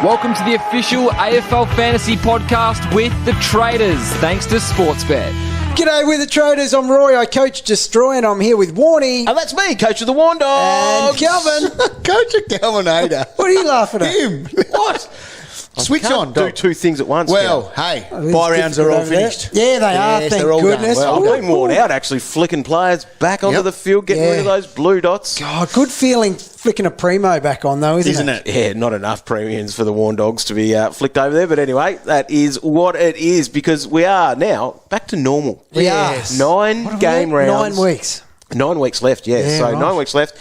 Welcome to the official AFL Fantasy Podcast with the Traders, thanks to Sportsbet. G'day with the Traders, I'm Roy, I coach Destroy, and I'm here with Warnie. And that's me, coach of the Warn Dogs. And Calvin. Coach of Calvinator. What are you laughing at? Him. What? Switch on, Do dog. two things at once. Well, hey, buy rounds are all finished. Yeah, they are, Yes, thank they're all done. goodness. Well, Well, I've been worn out actually flicking players back onto Yep. the field, getting rid of those blue dots. God, good feeling flicking a primo back on though, isn't it? Yeah, not enough premiums for the Warn Dogs to be flicked over there. But anyway, that is what it is because we are now back to normal. We Yes. are. 9 What are we game at? rounds. 9 weeks. 9 weeks left, yeah. Yeah, So right. 9 weeks left.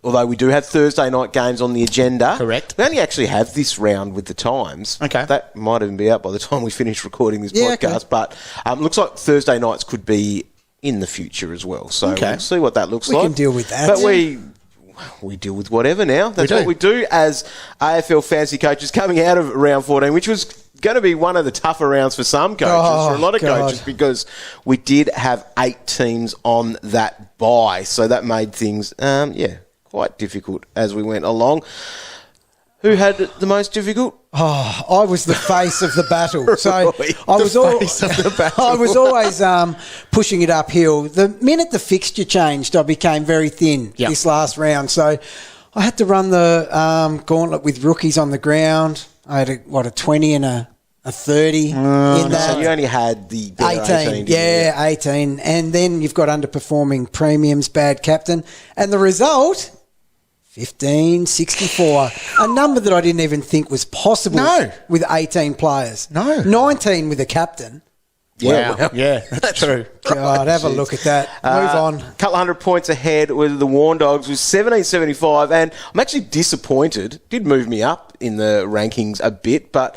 Although we do have Thursday night games on the agenda. Correct. We only actually have this round with the times. Okay. That might even be out by the time we finish recording this Yeah, podcast. okay. But looks like Thursday nights could be in the future as well. So Okay. we'll see what that looks We like. can deal with that. But we deal with whatever now. That's do. what we do as AFL fantasy coaches coming out of round 14, which was going to be one of the tougher rounds for some coaches, for a lot of God. coaches, because we did have 8 teams on that bye. So that made things, quite difficult as we went along. Who had it the most difficult? I was the face of the battle. So Right. I was face of the battle. I was always pushing it uphill. The minute the fixture changed, I became very thin Yep. this last round. So I had to run the gauntlet with rookies on the ground. I had a 20 and a 30 in that. So you only had the 18, didn't you? yeah, 18. And then you've got underperforming premiums, bad captain. And the result, 1564. A number that I didn't even think was possible No. with 18 players. No. 19 with a captain. Yeah, Wow. well, Yeah, that's true. God, have a look at that. Move on. A couple hundred points ahead with the Warn Dogs with 1775, and I'm actually disappointed. Did move me up in the rankings a bit, but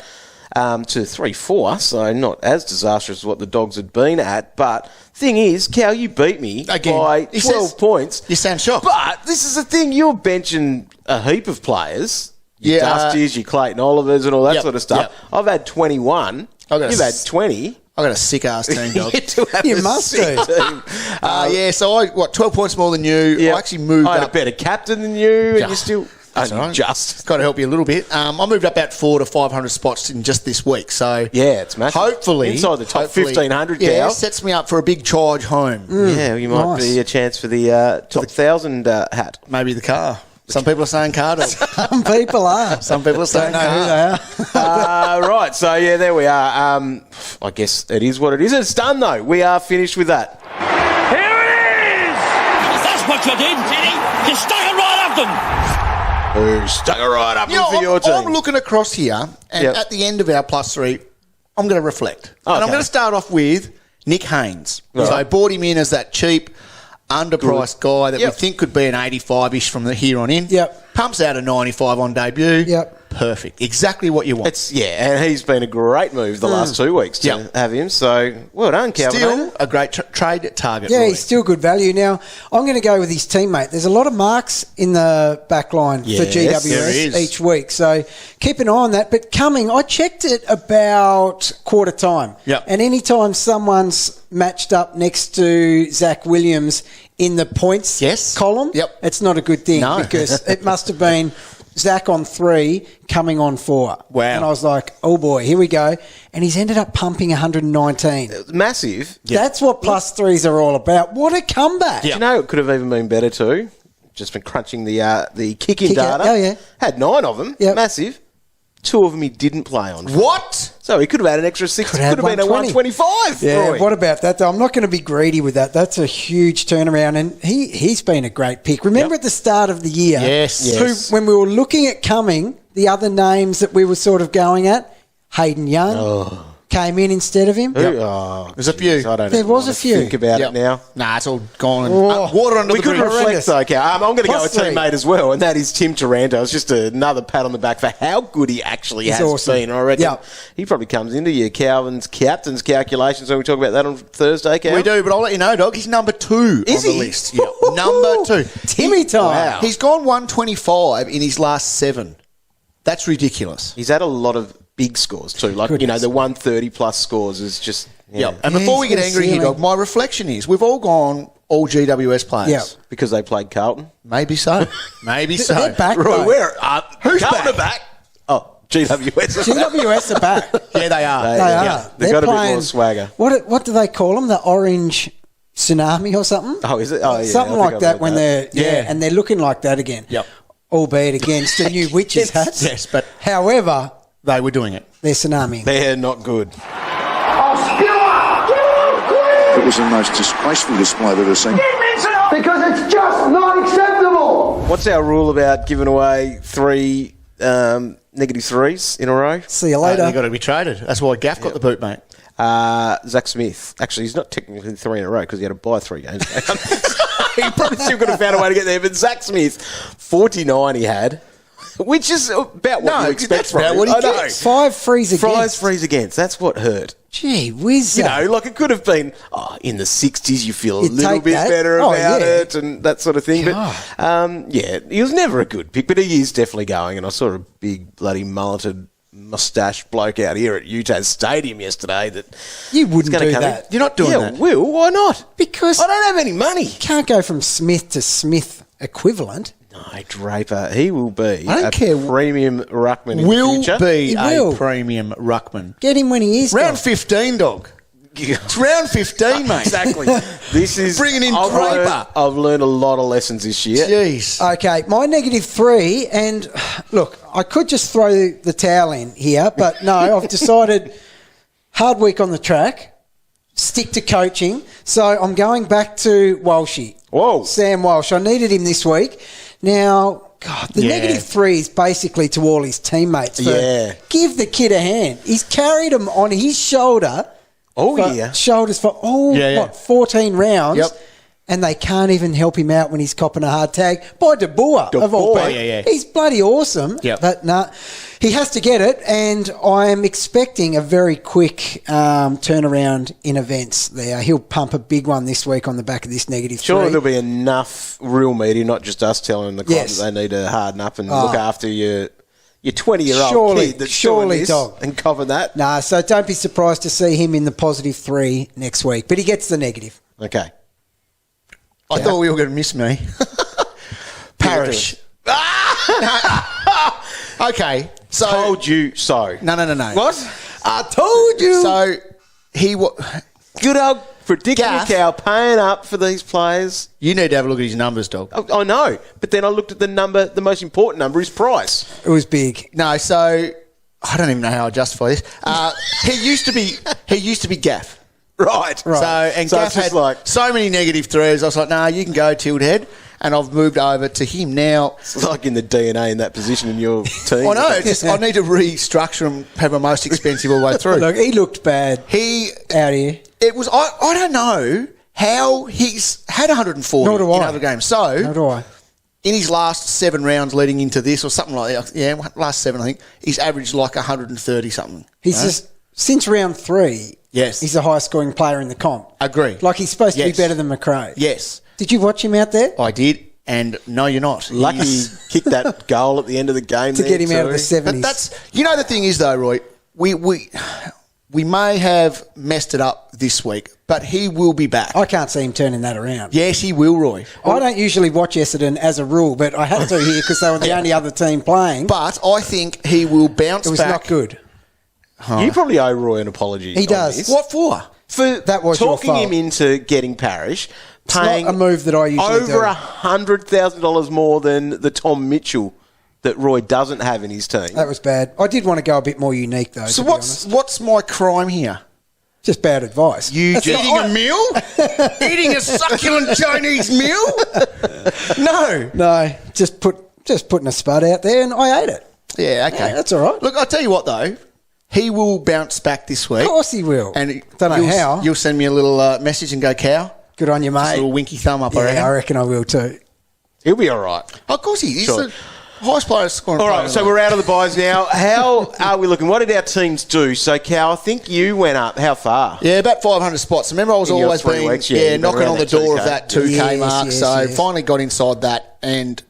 to 3-4, so not as disastrous as what the Dogs had been at. But thing is, Cal, you beat me Again, by he 12 says- points. You sound shocked. But this is the thing, you're benching a heap of players. Your Yeah, Dusties, your Clayton Olivers and all that Yep, sort of stuff. yep. I've had 21. I've got You've a had 20. I got a sick ass team, dog. You do have You a must sick do. team. Yeah, so I 12 points more than you. Yeah. I actually moved I had up. a better captain than you, and Yeah. you still That's only all right. just. Got to help you a little bit. I moved up about 400 to 500 spots in just this week. So Yeah, it's massive. hopefully Inside the top 1,500, Yeah, Cal. sets me up for a big charge home. Yeah, you might nice. be a chance for the top 1,000 hat. Maybe the car. Some people are saying car dog. Some people are. Some people are saying Don't know who car. they are. Right, so yeah, there we are. I guess it is what it is. It's done though. We are finished with that. Here it is! That's what you did, Jenny. You stuck it right up them. Who stuck it right up You know, for your team? I'm looking across here, and Yep. at the end of our plus 3, I'm going to reflect. And I'm Okay. going to start off with Nick Haynes. Right. So I bought him in as that cheap, underpriced guy that Yep. we think could be an 85-ish from the here on in. Yep. Pumps out a 95 on debut. Yep. Perfect. Exactly what you want. And he's been a great move the last 2 weeks to Yep. have him. So well done, Calvin. Still a great trade target. Yeah, Roy. he's still good value. Now, I'm going to go with his teammate. There's a lot of marks in the back line for Yes, there GWS is. each week. So keep an eye on that. But I checked it about quarter time. Yep. And anytime someone's matched up next to Zach Williams in the points Yes. column, Yep. it's not a good thing No. because it must have been Zach on 3 coming on 4. Wow. And I was like, oh boy, here we go. And he's ended up pumping 119. Massive. That's what plus 3s are all about. What a comeback. Do you know it could have even been better too? Just been crunching the kicking Kick out. data. Oh, yeah. Had 9 of them. Yep. Massive. 2 of them he didn't play on. What? So he could have had an extra 6. Could have have been a 120. 125. Yeah, Roy. what about that though? I'm not going to be greedy with that. That's a huge turnaround, and he's been a great pick. Remember at the start of the year, Yes. Yes. when we were looking at coming, the other names that we were sort of going at, Hayden Young came in instead of him. Oh, There's a few. I don't There even was wanna a few. Think about Yep. it now. Nah, it's all gone. And, Oh. water under We the could bridge. reflect though, Cal. I'm going to go Plus with 3. teammate as well, and that is Tim Taranto. It's just another pat on the back for how good he actually He's has awesome. been. I reckon Yep. he probably comes into your Calvin's captain's calculations when we talk about that on Thursday, Cal. We do, but I'll let you know, dog. He's number 2 Is on he? the list. Yeah, number 2. Timmy time. Wow. He's gone 125 in his last 7. That's ridiculous. He's had a lot of big scores too. Like, Goodness. the 130 plus scores is just... Yeah. And Yeah, before we he's get got a angry here, ceiling. dog, my reflection is we've all gone all GWS players. Yeah. Because they played Carlton. Maybe so. Maybe so. They're back, Roy, though. where? Who's Carlton back? are back. Oh, GWS. GWS are back. Yeah, they are. They are. They've got a bit playing- more swagger. What do they call them? The orange tsunami or something? Oh, is it? Oh, yeah. Something I think like I've that heard when that. they're and they're looking like that again. Yep. Albeit against the new witches' hats. Yes, but however, they were doing it. they're tsunami. They're not good. It was the most disgraceful display I've ever seen. Because it's just not acceptable. What's our rule about giving away 3 negative threes in a row? See you later. You've got to be traded. That's why Gaff got the boot, mate. Zack Smith. Actually, he's not technically 3 in a row because he had to buy 3 games. He probably still could have found a way to get there. But Zack Smith, 49 he had, which is about what you expect that's from about him. what he I know. gets. 5 frees against. 5 frees against. That's what hurt. Gee whiz. You know, like it could have been in the 60s. You feel a You'd little take bit that. better Oh, about yeah. it and that sort of thing. But he was never a good pick. But he is definitely going. And I saw a big bloody mulleted moustache bloke out here at Utah Stadium yesterday. That You wouldn't gonna do come in. that. You're not doing that. Will, why not? Because I don't have any money. you can't go from Smith to Smith equivalent. No, Draper, he will be I don't a care. premium ruckman in the Will future. be He a will. premium ruckman. Get him when he is. Round dog. 15, dog. It's round 15, mate. Exactly. This is Bringing in I've Draper. I've learned a lot of lessons this year. Jeez. Okay, my -3, and look, I could just throw the towel in here, but no, I've decided hard week on the track, stick to coaching, so I'm going back to Walshy. Whoa. Sam Walsh. I needed him this week. Now, God, the Yeah. -3 is basically to all his teammates. For Yeah. Give the kid a hand. He's carried him on his shoulder. Oh, for yeah. Shoulders for 14 rounds. Yep. And they can't even help him out when he's copping a hard tag by De Boer, of all Boer, people. yeah. He's bloody awesome. Yep. But no, he has to get it, and I'm expecting a very quick turnaround in events there. He'll pump a big one this week on the back of this -3. Surely there'll be enough real media, not just us telling the club Yes. that they need to harden up and look after your 20-year-old kid that's surely, doing this dog. and cover that. Nah, so don't be surprised to see him in the +3 next week. But he gets the negative. Okay. I thought we were going to miss me. Parish. Okay. So. Told you so. No. What? I told you. So, Good old predictable Gaff. cow paying up for these players. You need to have a look at his numbers, dog. I know, but then I looked at the number. The most important number is price. It was big. No, so I don't even know how I justify this. He used to be Gaff. Right. So and So Gaff it's just had like so many -3s. I was like, nah, you can go tilt head, and I've moved over to him now. it's like in the DNA in that position in your team. I know. It's just I need to restructure and have my most expensive all the way through. Look, he looked bad He out here. It was. I don't know how he's had 140 Nor do in I. other games. So How do I? in his last 7 rounds leading into this or something like that, yeah, last 7 I think, he's averaged like 130 something. He's just, since round 3, Yes. he's the highest scoring player in the comp. Agree. Like he's supposed to be Yes. better than McRae. Yes, Did you watch him out there? I did, and no, you're not. Lucky he He's- kicked that goal at the end of the game To there get him out of the too. 70s. But that's the thing is though, Roy, we may have messed it up this week, but he will be back. I can't see him turning that around. Yes, he will, Roy. I don't usually watch Essendon as a rule, but I had to here because they were the only other team playing. But I think he will bounce it was back. not good. You probably owe Roy an apology. He on does. this. What for? For That was your talking fault. him into getting Parish, It's paying not a move that I usually do. over $100,000 more than the Tom Mitchell that Roy doesn't have in his team. That was bad. I did want to go a bit more unique, though. So to be what's honest. my crime here? Just bad advice. You That's eating not- a meal? Eating a succulent Chinese meal? No. No, just putting a spud out there, and I ate it. Yeah, okay. Yeah, that's all right. Look, I'll tell you what, though. He will bounce back this week. Of course he will. And Don't know you'll, how. You'll send me a little message and go, cow. Good on you, Just a mate. little winky thumb up, Yeah, I reckon. I reckon I will too. He'll be all right. Of course he is. Sure. He's the highest player scoring. All right, so we're out of the buys now. How are we looking? What did our teams do? So, Cal, I think you went up. How far? Yeah, about 500 spots. Remember, I was In your always 3 being weeks, yeah, you've been knocking around on the that door 2K. of that 2K Yes, mark. yes, so yes. finally got inside that and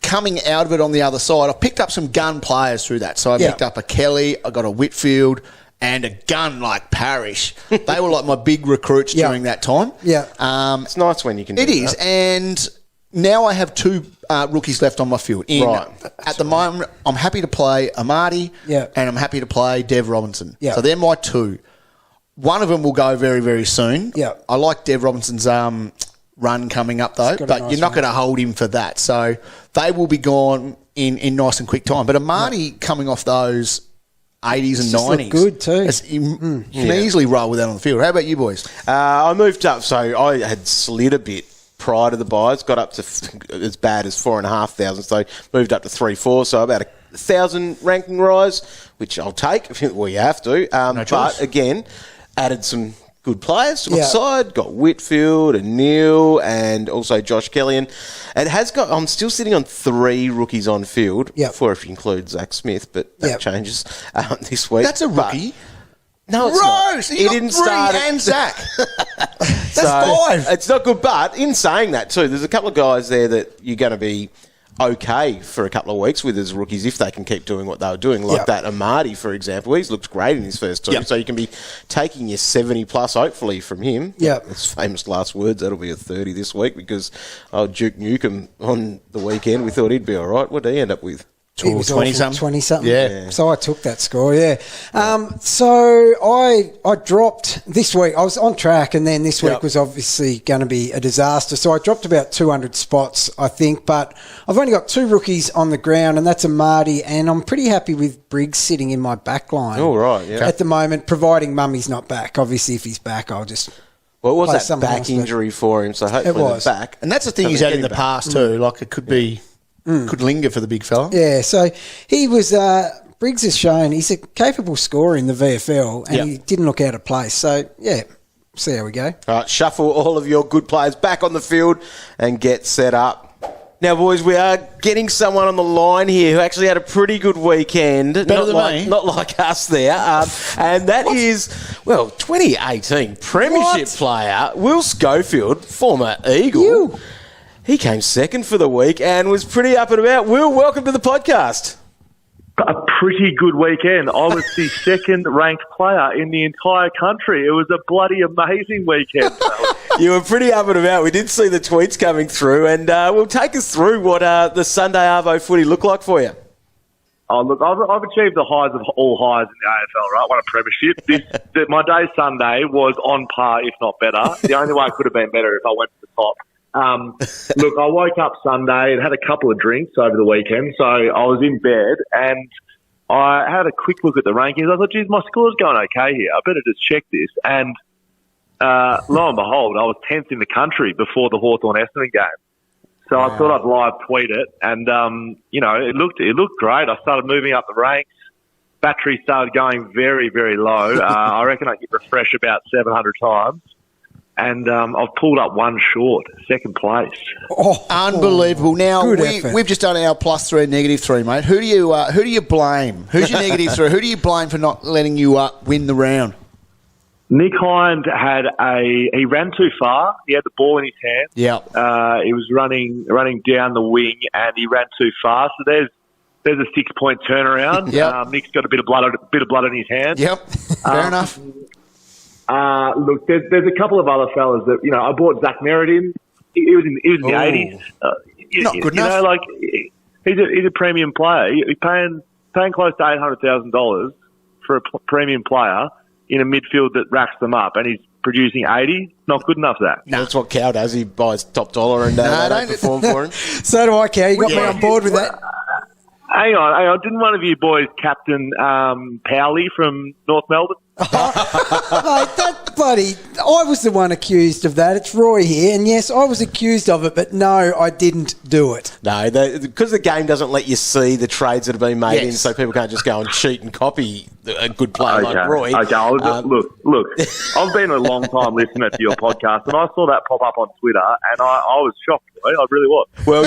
coming out of it on the other side, I picked up some gun players through that. So I Yeah. picked up a Kelly, I got a Whitfield, and a gun like Parish. They were like my big recruits Yeah. during that time. Yeah. It's nice when you can do It is, that. and now I have two rookies left on my field. Right. At the moment, I'm happy to play Amati Yeah. and I'm happy to play Dev Robinson. Yeah. So they're my two. One of them will go very, very soon. Yeah. I like Dev Robinson's run coming up, though, got a but nice you're not run. going to hold him for that. So they will be gone in nice and quick time. But Amati coming off those 80s and Just look 90s. good too. You can easily roll with that on the field. How about you boys? I moved up, so I had slid a bit prior to the buys, got up to as bad as 4,500, so moved up to 3-4, so about 1,000 ranking rise, which I'll take. Well, you have to. No choice. But again, added some good players to my Yeah. side. Got Whitfield and Neil and also Josh Kelly. And it has got. I'm still sitting on 3 rookies on field. Yep. 4 if you include Zack Smith, but that Yep. changes this week. That's a But- rookie. no, it's Rose, not. he didn't start it. and Zach. That's So, 5. It's not good, but in saying that too, there's a couple of guys there that you're going to be okay for a couple of weeks with as rookies if they can keep doing what they were doing. Like Yep. that Amati, for example, he's looked great in his first 2, Yep. so you can be taking your 70 plus hopefully from him. Yep. His famous last words, that'll be a 30 this week because Duke Nukem on the weekend, we thought he'd be all right. What did he end up with? It was 20-something. 20-something. Yeah. So I took that score, yeah. So I dropped this week. I was on track, and then this week Yep. was obviously going to be a disaster. So I dropped about 200 spots, I think. But I've only got 2 rookies on the ground, and that's a Marty. And I'm pretty happy with Briggs sitting in my back line. Oh, right, yeah. At the moment, providing Mummy's not back. Obviously, if he's back, I'll just... Well, it was play that someone back else, but- injury for him, so hopefully was. the back. And that's the thing he's had in the past too. Like it could be, could linger for the big fella. Yeah, so he was... Briggs has shown he's a capable scorer in the VFL, and Yep. he didn't look out of place. So, yeah, see how we go. All right, shuffle all of your good players back on the field and get set up. Now, boys, we are getting someone on the line here who actually had a pretty good weekend. Better than me. Not like us there. And that is, 2018 Premiership player, Will Schofield, former Eagle. You. He came second for the week and was pretty up and about. Will, welcome to the podcast. A pretty good weekend. I was the second ranked player in the entire country. It was a bloody amazing weekend. You were pretty up and about. We did see the tweets coming through, and we'll take us through what the Sunday Arvo footy looked like for you. Oh, look, I've achieved the highs of all highs in the AFL, right? Won a premiership. My day Sunday was on par, if not better. The only way it could have been better if I went to the top. Look, I woke up Sunday and had a couple of drinks over the weekend, so I was in bed and I had a quick look at the rankings. I thought, geez, my score's going okay here. I better just check this. And lo and behold, I was 10th in the country before the Hawthorn-Essendon game. So I thought I'd live tweet it, and it looked great. I started moving up the ranks. Battery started going very, very low. I reckon I could refresh about 700 times. And I've pulled up one short, second place. Oh, Unbelievable. Now, Good effort. we've just done our +3 and -3, mate. Who do you blame? Who's your -3? Who do you blame for not letting you win the round? Nick Hind he ran too far. He had the ball in his hand. Yeah. He was running down the wing and he ran too far. So there's a 6-point turnaround. Yep. Nick's got a bit of blood in his hand. Yep. Fair enough. Look, there's a couple of other fellas that I bought Zach Merritt in. He was in the 80s. Not good enough. He's a premium player. He's paying close to $800,000 for a premium player in a midfield that racks them up, and he's producing 80. Not good enough, Zach. No, that's what Cow does. He buys top dollar and they don't perform for him. so do I, Cow. You got me on board with that. Hang on. Didn't one of you boys captain Powley from North Melbourne? Mate, that bloody... I was the one accused of that. It's Roy here. And yes, I was accused of it, but no, I didn't do it. No, because the game doesn't let you see the trades that have been made in, so people can't just go and cheat and copy a good player like Roy. Okay, look. I've been a long time listener to your podcast, and I saw that pop up on Twitter, and I was shocked. Roy. I really was. Well,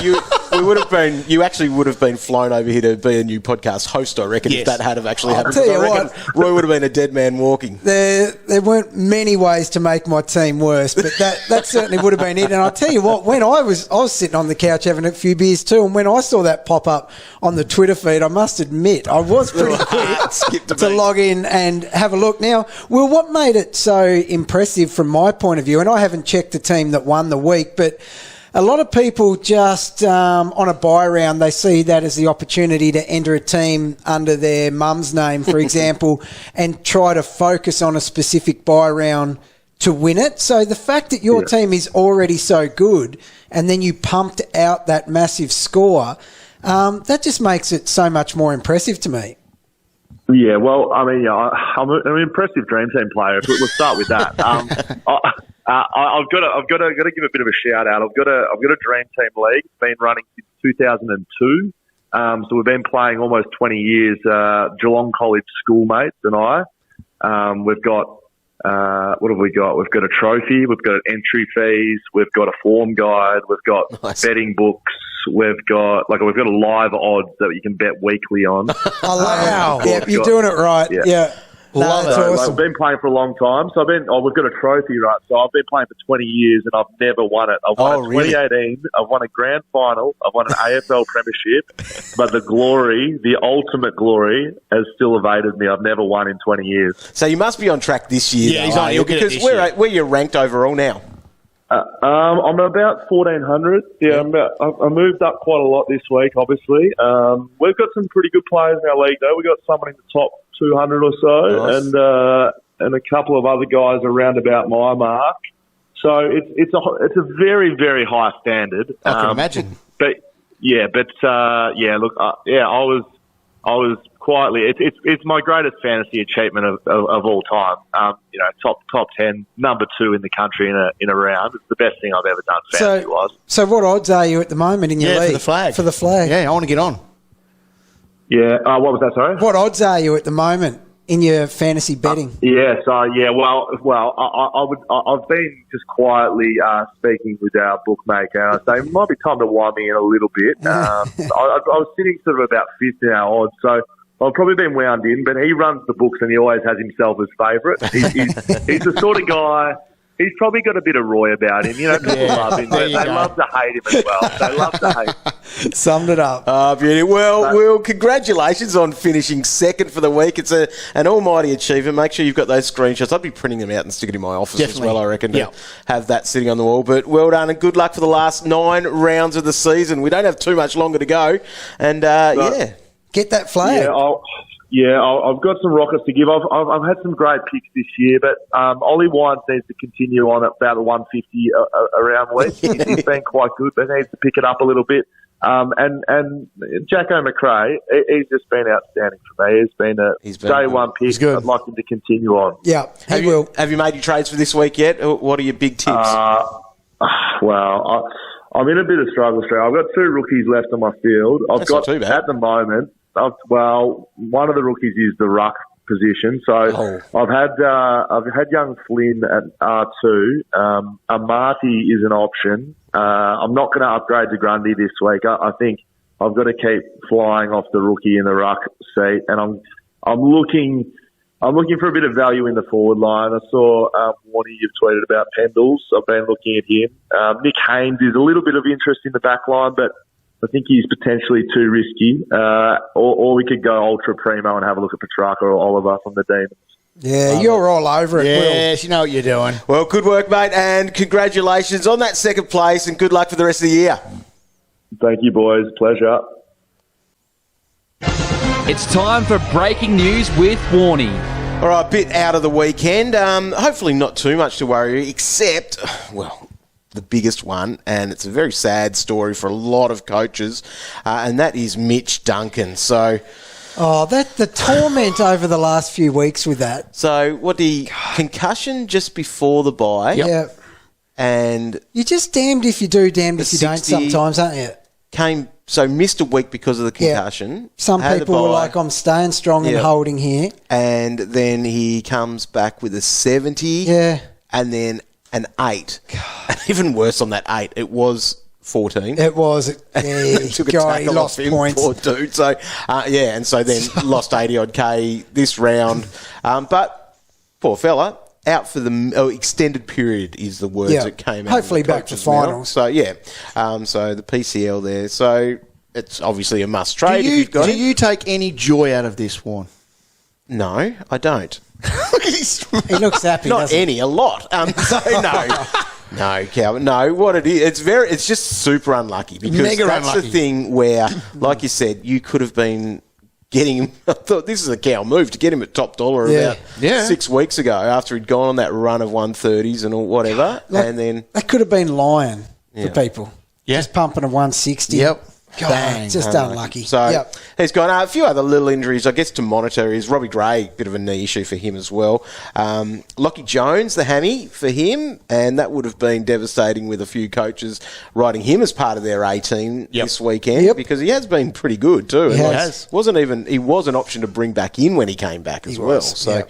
you actually would have been flown over here to be a new podcast host, I reckon, if that had have actually happened. tell you I reckon Roy would have been a dead man walking. There weren't many ways to make my team worse, but that certainly would have been it. And I'll tell you what, when I was sitting on the couch having a few beers too, and when I saw that pop up on the Twitter feed, I must admit I was pretty quick to log in and have a look. Now, Will, what made it so impressive from my point of view, and I haven't checked the team that won the week, but a lot of people just on a buy round, they see that as the opportunity to enter a team under their mum's name, for example, and try to focus on a specific buy round to win it. So the fact that your team is already so good and then you pumped out that massive score, that just makes it so much more impressive to me. Yeah, well, I mean, I'm an impressive dream team player. We'll start with that. I've got to give a bit of a shout out. I've got a dream team league. It's been running since 2002. So we've been playing almost 20 years. Geelong College schoolmates and I. We've got what have we got? We've got a trophy. We've got entry fees. We've got a form guide. We've got betting books. We've got a live odds that you can bet weekly on. Wow! Yeah, you're doing it right. Yeah. Love it. Awesome. I've been playing for a long time, so we've got a trophy, right? So I've been playing for 20 years and I've never won it. I've won it 2018. I've won a grand final. I've won an AFL premiership, but the ultimate glory, has still evaded me. I've never won in 20 years. So you must be on track this year. Yeah, he's on. He'll get it this year. Where you're ranked overall now? I'm about 1,400. Yeah, I moved up quite a lot this week, obviously. We've got some pretty good players in our league, though. We've got someone in the top 200 or so, nice. and a couple of other guys around about my mark. So it's a very, very high standard. I can imagine. I was quietly. It's my greatest fantasy achievement of all time. Top 10, number 2 in the country in a round. It's the best thing I've ever done fantasy-wise. So what odds are you at the moment in your league? For the flag. Yeah, I want to get on. Yeah. What was that? Sorry. What odds are you at the moment in your fantasy betting? Well, I've been just quietly speaking with our bookmaker. I say it might be time to wind me in a little bit. I was sitting sort of about 5th in our odds, so I've probably been wound in. But he runs the books and he always has himself as favourite. He's the sort of guy. He's probably got a bit of Roy about him. People love him. They love to hate him as well. They love to hate. Summed it up. Oh, beauty. Well, congratulations on finishing second for the week. It's an almighty achievement. Make sure you've got those screenshots. I'd be printing them out and sticking in my office as well, I reckon, to have that sitting on the wall. But well done and good luck for the last 9 rounds of the season. We don't have too much longer to go. And, get that flag. I've got some rockets to give. I've had some great picks this year, but Ollie Lyons needs to continue on at about the 150 around West. He's been quite good, but needs to pick it up a little bit. And Jacko McRae, he's just been outstanding for me. He's been day one pick. I'd like him to continue on. Yeah, Have you made your trades for this week yet? What are your big tips? Well, I'm in a bit of struggle, I've got 2 rookies left on my field. That's not too bad. At the moment. One of the rookies is the ruck position. So I've had young Flynn at R2. Amati is an option. I'm not going to upgrade to Grundy this week. I think I've got to keep flying off the rookie in the ruck seat, and I'm looking for a bit of value in the forward line. I saw Warnie, you've tweeted about Pendles. I've been looking at him. Nick Haynes is a little bit of interest in the back line, but I think he's potentially too risky. Or we could go ultra primo and have a look at Petrarca or Oliver from the Demons. Yeah, you're all over it, Will. Yes, you know what you're doing. Well, good work, mate, and congratulations on that second place, and good luck for the rest of the year. Thank you, boys. Pleasure. It's time for breaking news with Warnie. All right, bit out of the weekend. Hopefully not too much to worry, except, the biggest one, and it's a very sad story for a lot of coaches, and that is Mitch Duncan. So, the torment over the last few weeks with that. So, concussion just before the bye? Yeah. And you're just damned if you do, damned if you don't sometimes, aren't you? Missed a week because of the concussion. Yeah. Some people were like, I'm staying strong and holding here. And then he comes back with a 70. Yeah. And then an 8. And even worse on that 8, it was 14. It was. Took a tackle lost off him, points. poor dude. So, and so then lost 80-odd K this round. But poor fella, out for the extended period is the words that came out. Hopefully back to finals. So, so the PCL there. So it's obviously a must trade if you've got Do you take any joy out of this, Warren? No, I don't. He looks happy. Not any, a lot. So no. No, Calvin. No, what it is, it's just super unlucky because Mega that's unlucky. the thing where, like you said, you could have been getting him. I thought this is a cow move to get him at top dollar about 6 weeks ago after he'd gone on that run of 130s and all whatever, and then that could have been Lyon for people. Yeah. Just pumping a 160. Yep. God, Bang. just unlucky. So he's got a few other little injuries, I guess, to monitor. Is Robbie Gray, bit of a knee issue for him as well. Lockie Jones, the hammy for him, and that would have been devastating with a few coaches writing him as part of their 18 this weekend because he has been pretty good too. He has. He was an option to bring back in when he came back as well. So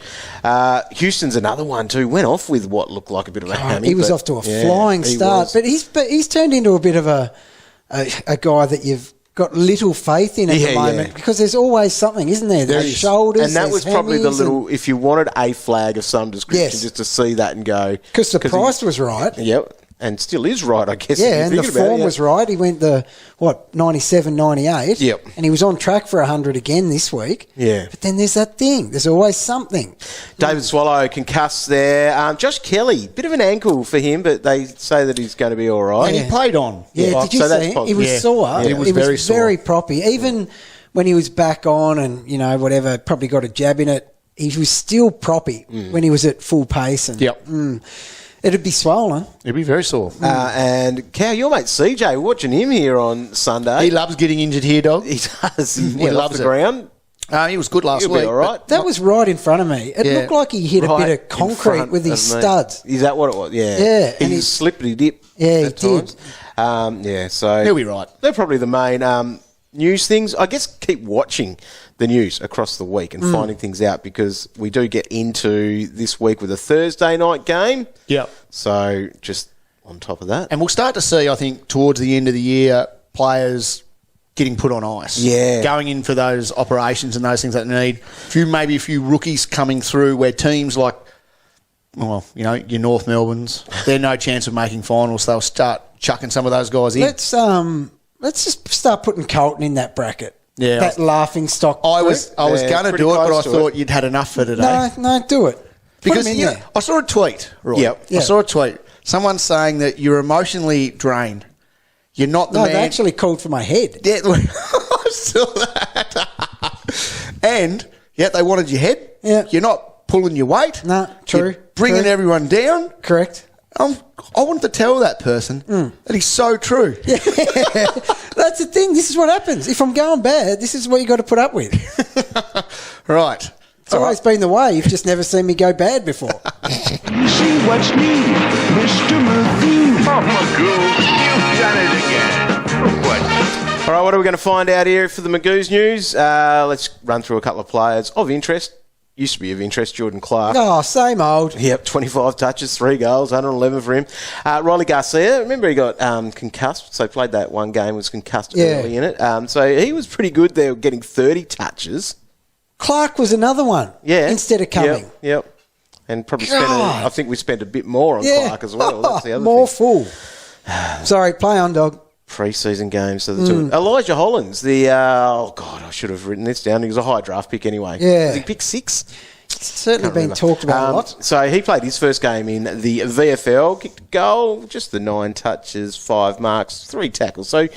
Houston's another one too. Went off with what looked like a bit of a hammy. He was off to a flying start, but he's turned into a bit of a guy that you've got little faith in at the moment because there's always something, isn't there? There's shoulders, and that was probably the little. If you wanted a flag of some description, just to see that and go, because the price was right. Yep. And still is right, I guess. Yeah, and the form was right. He went 97, 98. Yep. And he was on track for 100 again this week. Yeah. But then there's that thing. There's always something. David Swallow concussed there. Josh Kelly, bit of an ankle for him, but they say that he's going to be all right. And he played on. Yeah, did you see him? He was sore. Yeah. He was very sore. Very proppy. Even when he was back on and, whatever, probably got a jab in it, he was still proppy when he was at full pace. And, it'd be swollen. It'd be very sore. And Cow, your mate CJ, watching him here on Sunday. He loves getting injured here, dog. He does. He loves the ground. He was good last He'll week. be all right. That was right in front of me. It looked like he hit a bit of concrete with his studs. Is that what it was? Yeah. Yeah. He slippity dip. Yeah, at he did. times. So he'll be right. They're probably the main news things. I guess keep watching the news across the week and finding things out because we do get into this week with a Thursday night game. Yep. So just on top of that. And we'll start to see, I think, towards the end of the year, players getting put on ice. Yeah. Going in for those operations and those things that they need. A few rookies coming through where teams like, your North Melbournes, they're no chance of making finals. They'll start chucking some of those guys in. Let's just start putting Carlton in that bracket. Yeah. That laughing stock. I was going to do it, but I thought you'd had enough for today. No, do it. Because I saw a tweet, right? Yep. I saw a tweet. Someone saying that you're emotionally drained. You're not the man. They actually called for my head. Yeah, I saw that. And, they wanted your head. Yeah. You're not pulling your weight. No, true. You're bringing everyone down. Correct. I wanted to tell that person that he's so true. Yeah. That's the thing. This is what happens. If I'm going bad, this is what you got to put up with. Right. It's always been the way. You've just never seen me go bad before. See what's me, Mr. Magoo. Oh, Magoo, you've done it again. What? All right, what are we going to find out here for the Magoo's news? Let's run through a couple of players of interest. Used to be of interest, Jordan Clark. Oh, same old. Yep, 25 touches, 3 goals, 111 for him. Riley Garcia, remember he got concussed, so played that one game, was concussed early in it. So he was pretty good there, getting 30 touches. Clark was another one. Yeah. Instead of coming. Yep. And probably I think we spent a bit more on Clark as well. That's the other more thing. full. Sorry, play on, dog. Pre-season games. So the two. Elijah Hollands, I should have written this down. He was a high draft pick anyway. Yeah. Was he pick 6? It's certainly been talked about a lot. So he played his first game in the VFL, kicked a goal, just the 9 touches, 5 marks, 3 tackles. So,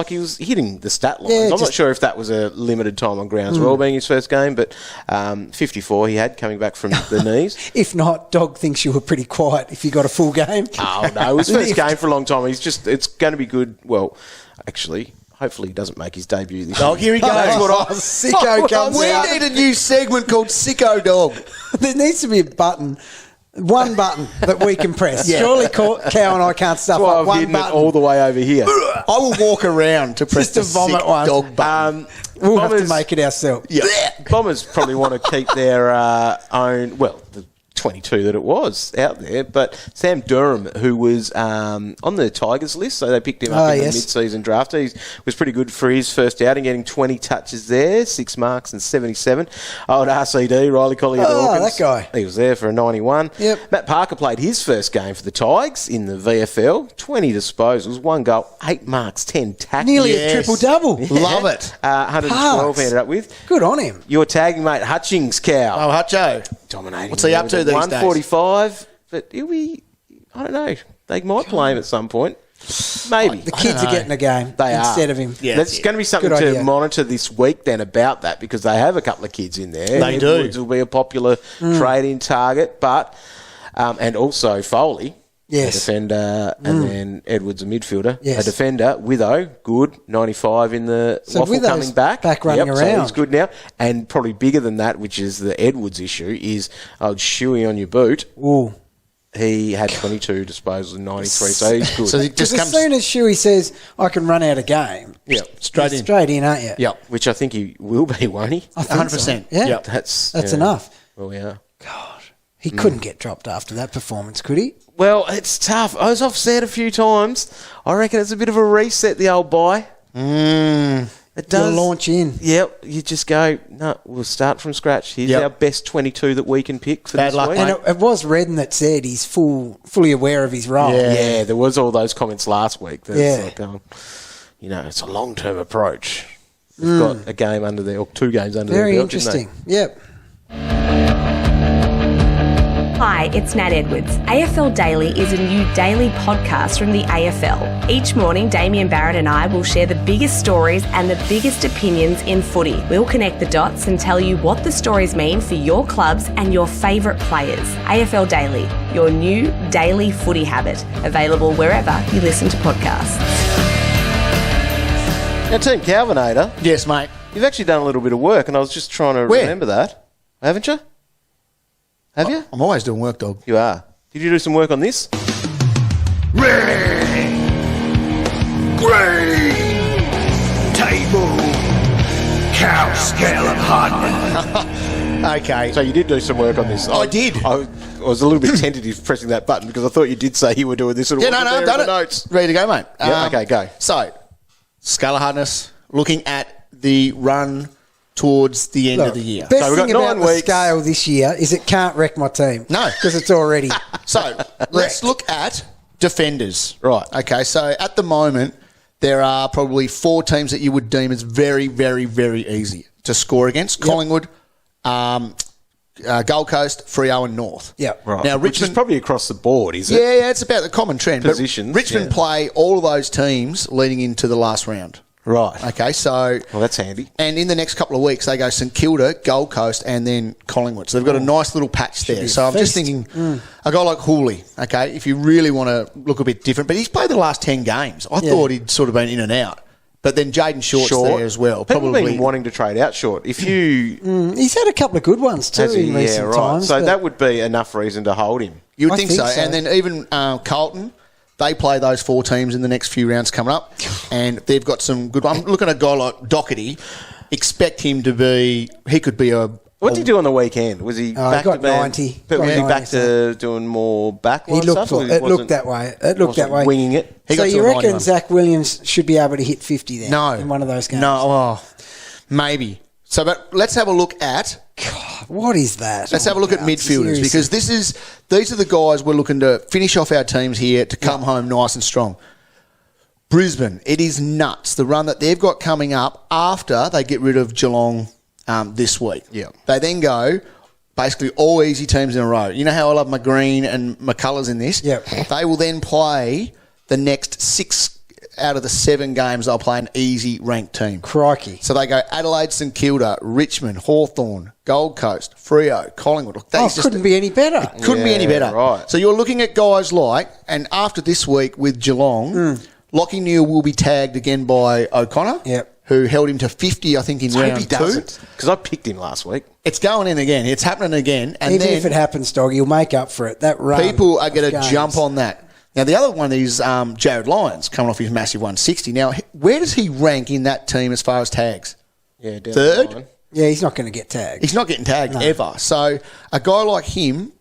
he was hitting the stat lines. Yeah, I'm not sure if that was a limited time on ground as well, being his first game, but 54 he had coming back from the knees. If not, Dog thinks you were pretty quiet if you got a full game. Oh, no, it was his first game for a long time. It's going to be good. Well, actually, hopefully he doesn't make his debut this year. Oh, here he goes. That's what Sicko comes we out. need a new segment called Sicko Dog. There needs to be a button. One button that we can press. Yeah. Surely Cow and I can't stuff That's why up I've one hidden button. it all the way over here. I will walk around to press Just the to vomit sick one. dog button. We'll have to make it ourselves. Yeah. Bombers probably want to keep their own, the 22 that it was out there, but Sam Durham, who was on the Tigers list, so they picked him up in the mid-season draft. He was pretty good for his first outing, getting 20 touches there, 6 marks and 77. Old RCD, Riley Collier Dawkins. That guy. He was there for a 91. Yep. Matt Parker played his first game for the Tigers in the VFL, 20 disposals, 1 goal, 8 marks, 10 tackles. Nearly a triple-double. Love it. 112 he ended up with. Good on him. Your tagging mate, Hutchings, Cow. Oh, Hutcho. Dominating. What's he up to these days? 145, but he'll be, I don't know. they might play him at some point. Maybe. The kids are getting a game instead of him. Yeah, that's going to be something Good to idea. monitor this week then about that, because they have a couple of kids in there. They do. Edwards will be a popular trade-in target, but and also Foley, Yes. a defender, and then Edwards, a midfielder. Yes. A defender, Witho, good, 95 in the So waffle Witho's coming back. back running So around. he's good now. And probably bigger than that, which is the Edwards issue, is old Shuey on your boot. Ooh. He had 22 disposals in 93, so he's good. So he Because just as comes soon as Shuey says, I can run out a game, straight you're in. straight in, aren't you? Yep. Which I think he will be, won't he? I think 100%. so. Yeah. Yep. That's That's enough. Well, yeah. He couldn't get dropped after that performance, could he? Well, it's tough. As I've said a few times, I reckon it's a bit of a reset, the old buy. It does. You'll launch in. Yep. You just go, no, we'll start from scratch. Here's Yep. our best 22 that we can pick for Bad this luck, week. And it was Redden that said he's fully aware of his role. Yeah, there was all those comments last week. That's Yeah. like, it's a long-term approach. They've got a game under their, or 2 games under Very their belt, didn't they? interesting. Yep. Hi, it's Nat Edwards. AFL Daily is a new daily podcast from the AFL. Each morning, Damien Barrett and I will share the biggest stories and the biggest opinions in footy. We'll connect the dots and tell you what the stories mean for your clubs and your favourite players. AFL Daily, your new daily footy habit. Available wherever you listen to podcasts. Now, Team Calvinator, Yes, mate. you've actually done a little bit of work, and I was just trying to Where? remember that. Haven't you? Have you? I'm always doing work, dog. You are. Did you do some work on this? Green table cow scale of hardness. Okay. So you did do some work on this. I did. I was a little bit tentative pressing that button because I thought you did say you were doing this. And Yeah, no, I've done it. Notes. Ready to go, mate. Yeah, okay, go. So, scale of hardness, looking at the run towards the end of the year. Best So we've thing got about 9 the weeks. scale this year is it can't wreck my team. No. Because it's already... So, let's look at defenders. Right. Okay, so at the moment, there are probably 4 teams that you would deem as very, very, very easy to score against. Collingwood, Gold Coast, Freo and North. Yep. Right. Now, Which is Richmond... probably across the board, is it? Yeah, it's about the common trend. But Positions, Richmond yeah. play all of those teams leading into the last round. Right. Okay, so... Well, that's handy. And in the next couple of weeks, they go St Kilda, Gold Coast, and then Collingwood. So they've got a nice little patch there. be So a I'm just feast. thinking, a guy like Hooley, okay, if you really want to look a bit different, but he's played the last 10 games. I thought he'd sort of been in and out. But then Jaden Short's there as well. People have Probably been wanting to trade out Short. If you... He's had a couple of good ones too Has he? in recent Yeah, right. times. So but- that would be enough reason to hold him. You would I think, think so. so. And then even Carlton, they play those 4 teams in the next few rounds coming up, and they've got some good. I'm looking at a guy like Doherty. Expect him to be. He could be a. What did he do on the weekend? Was he back got to being, 90. But was Got he 90, back to doing more backline He looked. stuff? Or It wasn't- looked that way. It looked that wasn't way. Winging it. He So got to you a reckon 91. Zach Williams should be able to hit 50 then? No, in one of those games. No, maybe. So, but let's have a look at. What is that? Let's have a look at midfielders because these are the guys we're looking to finish off our teams here to come home nice and strong. Brisbane, it is nuts the run that they've got coming up after they get rid of Geelong this week. Yeah. They then go basically all easy teams in a row. You know how I love my Green and McCullers in this? Yep. They will then play the next 6 out of the 7 games. They'll play an easy ranked team. Crikey. So they go Adelaide, St Kilda, Richmond, Hawthorn, Gold Coast, Freo, Collingwood. Look, Oh, couldn't be any better. couldn't be any Yeah, better. right. So you're looking at guys like, and after this week with Geelong, Lockie Neal will be tagged again by O'Connor, Yep. who held him to 50, I think, in I hope round he 2. doesn't. Because I picked him last week. It's going in again. It's happening again. And Even then if it happens, dog, you'll make up for it. That run. people are going of to games. jump on that. Now, the other one is Jared Lyons coming off his massive 160. Now, where does he rank in that team as far as tags? Yeah, down Third? the line. Yeah, he's not going to get tagged. He's not getting tagged ever. So a guy like him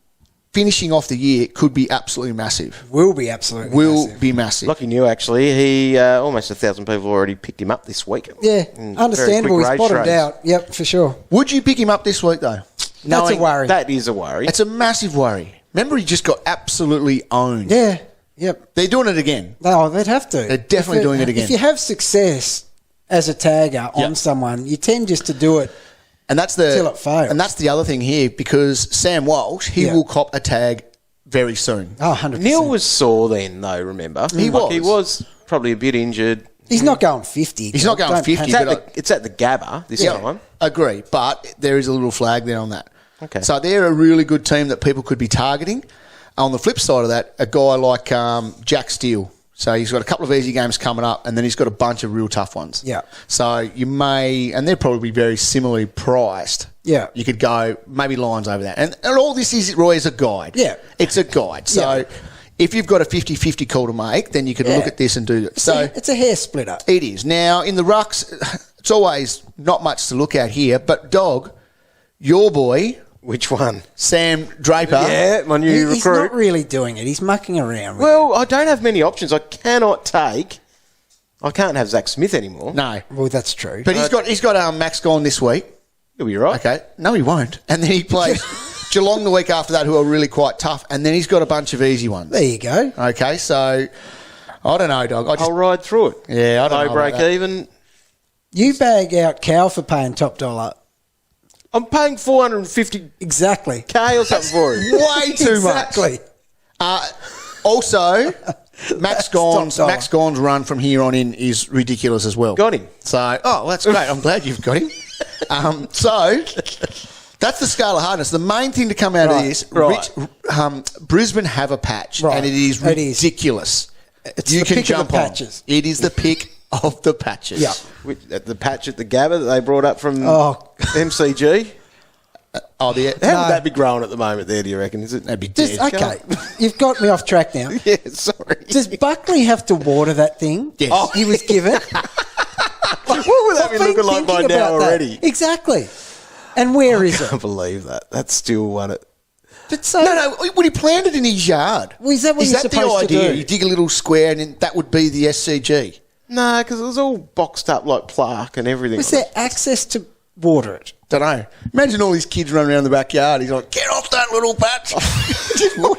finishing off the year could be absolutely massive. Will be absolutely Will massive. be massive. Lucky new, actually. He almost 1,000 people already picked him up this week. Yeah, In understandable. very He's quick bottomed rage out. Yep, for sure. Would you pick him up this week, though? That's a worry. That is a worry. It's a massive worry. Remember, he just got absolutely owned. Yeah, yep. They're doing it again. No, they'd have to. They're definitely doing it again. If you have success as a tagger on someone, you tend just to do it. And that's Till it fails. And that's the other thing here, because Sam Walsh, he Yeah. will cop a tag very soon. Oh, 100%. Neil was sore then, though, remember? He was. He was probably a bit injured. He's not going 50. He's not going Don't 50. panic. It's at the Gabba this time. Agree, but there is a little flag there on that. Okay. So they're a really good team that people could be targeting. On the flip side of that, a guy like Jack Steele. So he's got a couple of easy games coming up, and then he's got a bunch of real tough ones. Yeah. So you may, and they're probably very similarly priced. Yeah. You could go maybe Lyons over that. And all this is, Roy, is a guide. Yeah. It's a guide. So if you've got a 50-50 call to make, then you could look at this and do it. So It's a hair splitter. it is. Now, in the rucks, it's always not much to look at here, but Dog, your boy, Which one? Sam Draper. Yeah, my new recruit. He's not really doing it. He's mucking around with Well, I don't have many options. I can't have Zack Smith anymore. No. it. Well, that's true. But he's got Max gone this week. You'll be right. Okay. No, he won't. And then he plays Geelong the week after that, who are really quite tough. And then he's got a bunch of easy ones. There you go. Okay, so I don't know, Dog. I'll ride through it. Yeah, I don't know No break about that. even. You bag out Cal for paying top dollar. I'm paying $450K Exactly. or something for him. way too Exactly. much. Also, Max Gorn's run from here on in is ridiculous as well. Got him. So, that's great. I'm glad you've got him. So, that's the scale of hardness. The main thing to come out of this, Brisbane have a patch, Right. and it is It is. ridiculous. It's you the can pick of jump the on. patches. It is the pick of the patches. Yeah. The patch at the Gabba that they brought up from Oh. MCG. Oh, How would that be growing at the moment there, do you reckon? Is it? That'd be Just, dead. okay, you've got me off track now. Yeah, sorry. Does Buckley have to water that thing? Yes. Oh, he was given. What would that be looking like by now already? Exactly. And where is I it? can't believe that. That's still one. But so, No, well, he planted in his yard. Well, is that what you're supposed to do? You dig a little square and then that would be the SCG. No, because it was all boxed up like plaque and everything. Was there access to water it? Don't know. Imagine all these kids running around the backyard. He's like, get off that little patch. I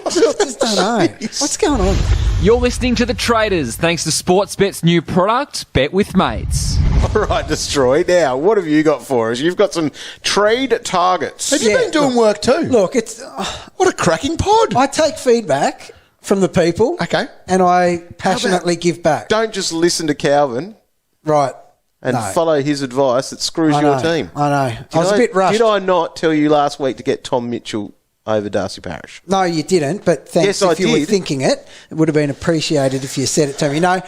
just don't know. What's going on? You're listening to The Traders, thanks to Sportsbet's new product, Bet With Mates. All right, Destroy. Now, what have you got for us? You've got some trade targets. Have you been doing work too? Look, it's What a cracking pod. I take feedback from the people. Okay. And I passionately give back. Don't just listen to Calvin Right. and No. follow his advice that screws I your know, team. I know. I was a bit rushed. Did I not tell you last week to get Tom Mitchell over Darcy Parish? No, you didn't, but thanks Yes, I if you were did. thinking it. It would have been appreciated if you said it to me. No,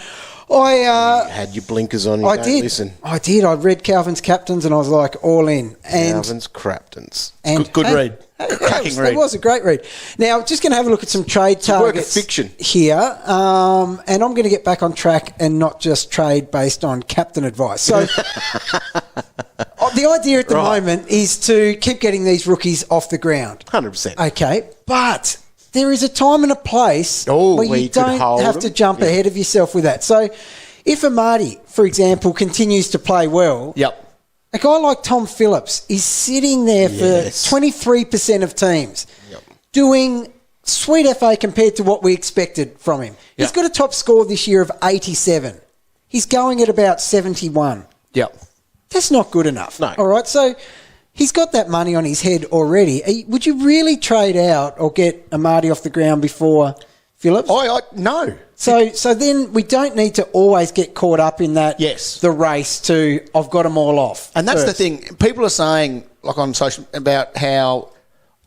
I You had your blinkers on. You I don't did. listen. I did. I read Calvin's captains and I was like all in. And Calvin's Craptons. and Good read. Cracking read. It was a great read. Now, just going to have a look at some trade a work of targets fiction. here, and I'm going to get back on track and not just trade based on captain advice. So, the idea at the moment is to keep getting these rookies off the ground. 100%. Okay, but there is a time and a place where where you you could don't hold have them. to jump ahead of yourself with that. So, if Amadi, for example, continues to play well, Yep. a guy like Tom Phillips is sitting there for 23% of teams, doing sweet FA compared to what we expected from him. He's got a top score this year of 87. He's going at about 71. Yep. That's not good enough. No. All right, so he's got that money on his head already. Would you really trade out or get Amadi off the ground before Phillips? No. So then we don't need to always get caught up in that. Yes. The race to I've got them all off. And that's the first. thing. People are saying, like on social, about how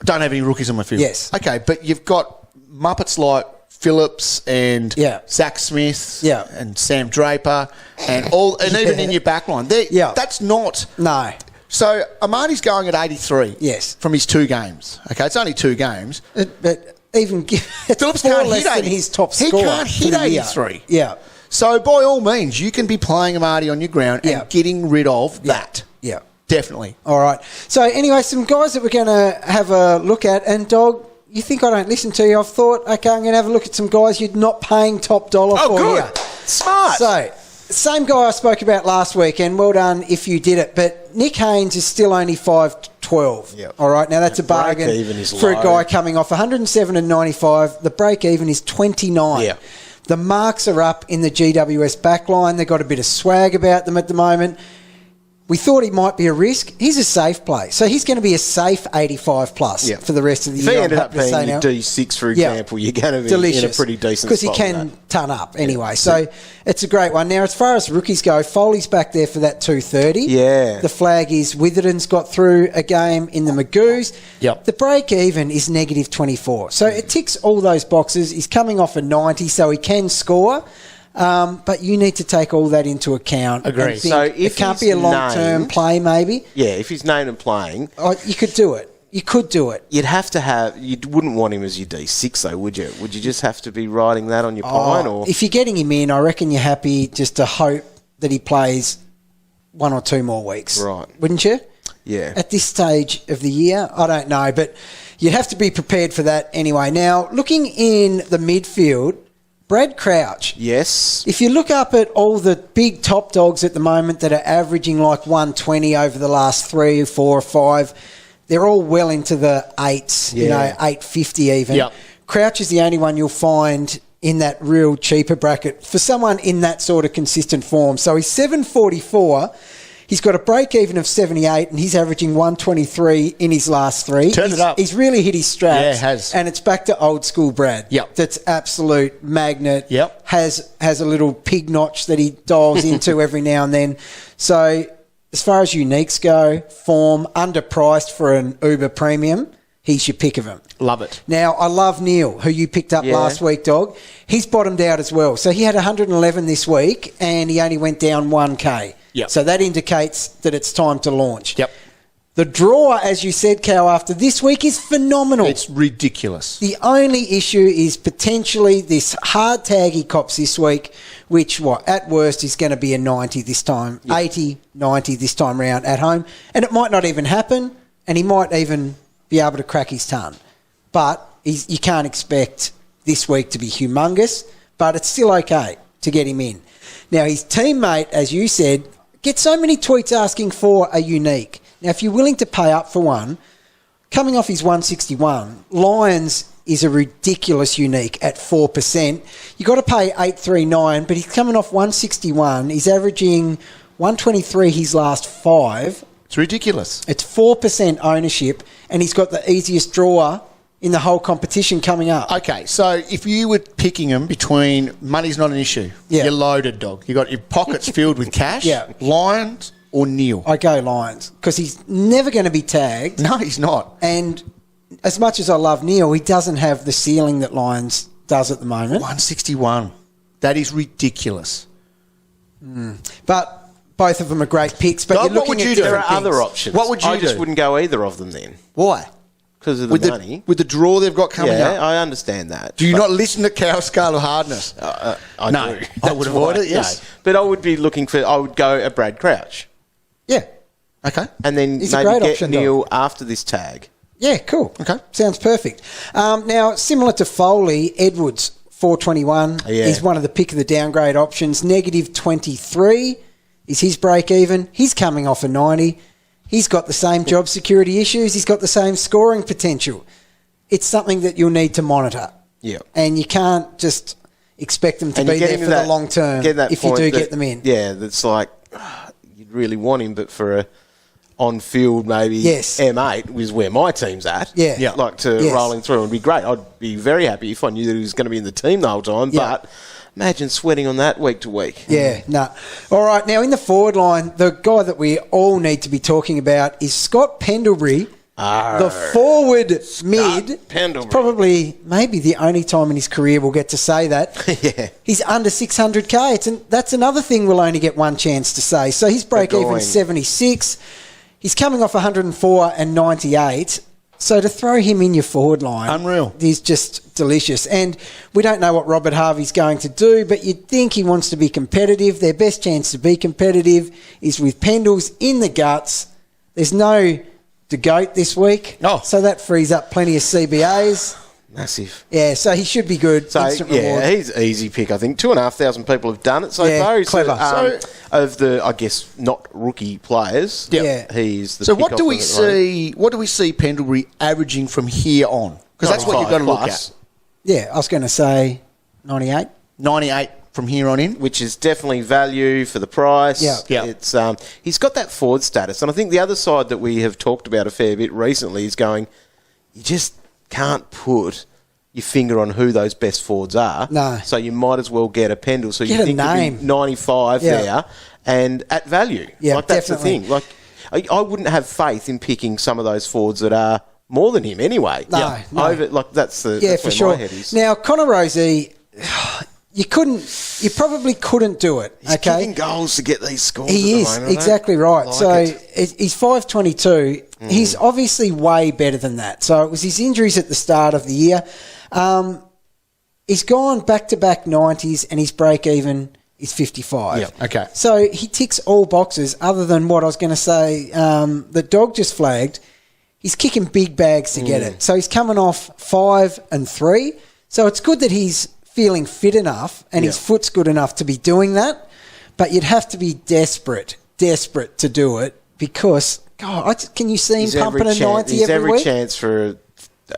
I don't have any rookies on my field. Yes. Okay, but you've got Muppets like Phillips and Zack Smith and Sam Draper and even in your back line. That's not... No. So Amadi's going at 83. Yes. From his 2 games. Okay, it's only 2 games. But even Phillips far can't less hit than 80. his top He score. can't hit for the year. 83. Yeah. So by all means, you can be playing Amadi on your ground and getting rid of that. Yeah. Definitely. All right. So anyway, some guys that we're going to have a look at. And, Dog, you think I don't listen to you? I've thought, okay, I'm going to have a look at some guys you're not paying top dollar for good. here. Smart. So, same guy I spoke about last week, and well done if you did it. But Nick Haynes is still only 5.12. Yep. All right, now that's a bargain break-even is for low. a guy coming off 107.95. The break even is 29. Yeah. The marks are up in the GWS backline. They've got a bit of swag about them at the moment. We thought he might be a risk. He's a safe play. So he's going to be a safe 85 plus for the rest of the if year. If he ended up being your D6, for example, you're going to be in a pretty decent because he spot can ton up anyway. So it's a great one. Now, as far as rookies go, Foley's back there for that 230. Yeah. The flag is Witherden's got through a game in the Magoos. Yep. The break-even is negative 24. So it ticks all those boxes. He's coming off a 90, so he can score. But you need to take all that into account. Agree. So if it can't be a long-term play, maybe. Yeah, if he's named and playing, you could do it. You could do it. You'd have to have. You wouldn't want him as your D6, though, would you? Would you just have to be riding that on your pine? Or if you're getting him in, I reckon you're happy just to hope that he plays 1 or 2 more weeks. Right? Wouldn't you? Yeah. At this stage of the year, I don't know, but you'd have to be prepared for that anyway. Now, looking in the midfield. Brad Crouch. Yes. If you look up at all the big top dogs at the moment that are averaging like 120 over the last 3, 4 or 5, they're all well into the 8s, 850 even. Yep. Crouch is the only one you'll find in that real cheaper bracket for someone in that sort of consistent form. So he's 744. He's got a break-even of 78 and he's averaging 123 in his last 3. Turn it up. He's really hit his straps. Yeah, has. And it's back to old school Brad. Yep. That's absolute magnet. Yep. Has a little pig notch that he dials into every now and then. So as far as uniques go, form, underpriced for an Uber premium, he's your pick of them. Love it. Now, I love Neil, who you picked up last week, Dog. He's bottomed out as well. So he had 111 this week and he only went down 1K. Yep. So that indicates that it's time to launch. Yep. The draw, as you said, Cow, after this week is phenomenal. It's ridiculous. The only issue is potentially this hard tag he cops this week, which, at worst is going to be a 90 this time, 80, 90 this time round at home. And it might not even happen, and he might even be able to crack his ton. But you can't expect this week to be humongous, but it's still okay to get him in. Now, his teammate, as you said, gets so many tweets asking for a unique. Now, if you're willing to pay up for one, coming off his 161, Lyons is a ridiculous unique at 4%. You've got to pay 839, but he's coming off 161. He's averaging 123 his last 5. It's ridiculous. It's 4% ownership, and he's got the easiest draw in the whole competition coming up. Okay, so if you were picking them between money's not an issue, you're loaded, Dog. You got your pockets filled with cash. Yeah. Lyons or Neil? I go Lyons because he's never going to be tagged. No, he's not. And as much as I love Neil, he doesn't have the ceiling that Lyons does at the moment. 161. That is ridiculous. But both of them are great picks. But Dog, you're looking what would at you do? There are different other things. options. What would you I just do? wouldn't go either of them then Why? because of the money. With the draw they've got coming Yeah, up. I understand that. Do you not listen to Cow's Scale of Hardness? I No, do. I would That's avoid why. it, yes. No. But I would be looking for. I would go at Brad Crouch, Yeah. Okay. and then He's a maybe great get option, Neil after this tag. Yeah, cool. Okay. Sounds perfect. Now, similar to Foley, Edwards, 421, Yeah. is one of the pick of the downgrade options. Negative 23 is his break-even. He's coming off a 90. He's got the same job security issues. He's got the same scoring potential. It's something that you'll need to monitor. Yeah. And you can't just expect them to And be you're there getting for to the that- long term get that if you point do that- get them in. Yeah, that's like you'd really want him, but for a on-field maybe Yes. M8 was where my team's at. Yeah. Yeah. Like to Yes. rolling through and be great. I'd be very happy if I knew that he was going to be in the team the whole time, Yeah. but imagine sweating on that week to week. Yeah, no. All right, now in the forward line, the guy that we all need to be talking about is Scott Pendlebury, the forward mid. Pendlebury. Probably, maybe the only time in his career we'll get to say that. Yeah. He's under 600K. That's another thing we'll only get one chance to say. So his break-even is 76. He's coming off 104 and 98. So to throw him in your forward line... Unreal. ...is just delicious. And we don't know what Robert Harvey's going to do, but you'd think he wants to be competitive. Their best chance to be competitive is with Pendles in the guts. There's no DeGoat this week. Oh. So that frees up plenty of CBAs. Massive. Yeah, so he should be good. So, Instant yeah, reward. he's an easy pick, I think. 2,500 people have done it so Yeah, far. He's clever. of the, I guess, not rookie players, Yeah. he's the So pick what do off we of it, right? see? What do we see Pendlebury averaging from here on? Because that's what you've got to look 95 at. Yeah, I was going to say 98. 98. from here on in. Which is definitely value for the price. Yeah. It's he's got that forward status. And I think the other side that we have talked about a fair bit recently is going, you just can't put your finger on who those best forwards are. No. So you might as well get a Pendle. So Get you a think you'd name. be 95 there and at value. Yeah, like that's definitely. the thing. Like I wouldn't have faith in picking some of those forwards that are more than him anyway. No. That's Yeah, that's for where sure. my head is. Now, Connor Rosie, you probably couldn't do it. He's okay, kicking goals to get these scores. he at the is moment, exactly right. Like so it. he's 5'22". He's obviously way better than that. So it was his injuries at the start of the year. He's gone back-to-back 90s, and his break-even is 55. Yep, okay. So he ticks all boxes other than what I was going to say. The dog just flagged. He's kicking big bags to get it. So he's coming off 5 and 3. So it's good that he's feeling fit enough and his foot's good enough to be doing that. But you'd have to be desperate to do it because, God, can you see him pumping a 90 He's every week? chance for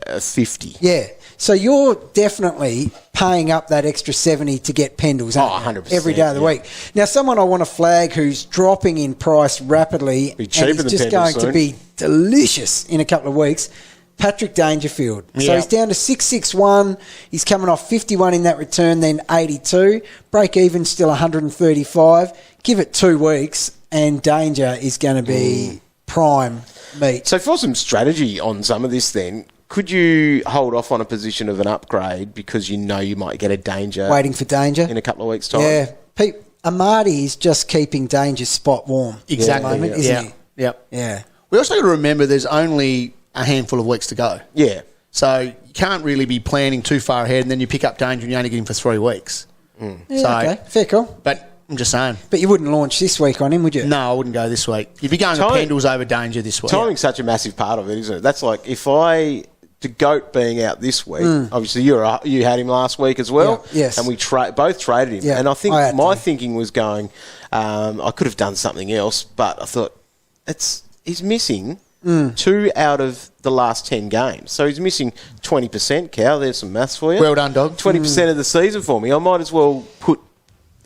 a 50. Yeah. So you're definitely paying up that extra 70 to get Pendles 100%, every day of the week. Now, someone I want to flag who's dropping in price rapidly Be cheaper and than he's just Pendles going soon. to be delicious in a couple of weeks, Patrick Dangerfield. So Yeah. he's down to 661. He's coming off 51 in that return, then 82. Break even still 135. Give it 2 weeks and Danger is going to be prime meat. So for some strategy on some of this then, could you hold off on a position of an upgrade because you know you might get a Danger Waiting for Danger. in a couple of weeks' time? Yeah. Amadi is just keeping Danger's spot warm Exactly. at the moment, isn't he? Yep. Yeah. We also got to remember there's only a handful of weeks to go. Yeah. So you can't really be planning too far ahead and then you pick up Danger and you only get him for 3 weeks. Yeah, So- okay. Fair call. But I'm just saying. But you wouldn't launch this week on him, would you? No, I wouldn't go this week. You'd be going to Pendles over Danger this week. Timing's such a massive part of it, isn't it? That's like the GOAT being out this week. Obviously, you had him last week as well. Yeah, yes. And we both traded him. Yeah, and I think I had my to. thinking was going, I could have done something else, but I thought he's missing 2 out of the last 10 games. So he's missing 20%, Cal. There's some maths for you. Well done, dog. 20% of the season for me. I might as well put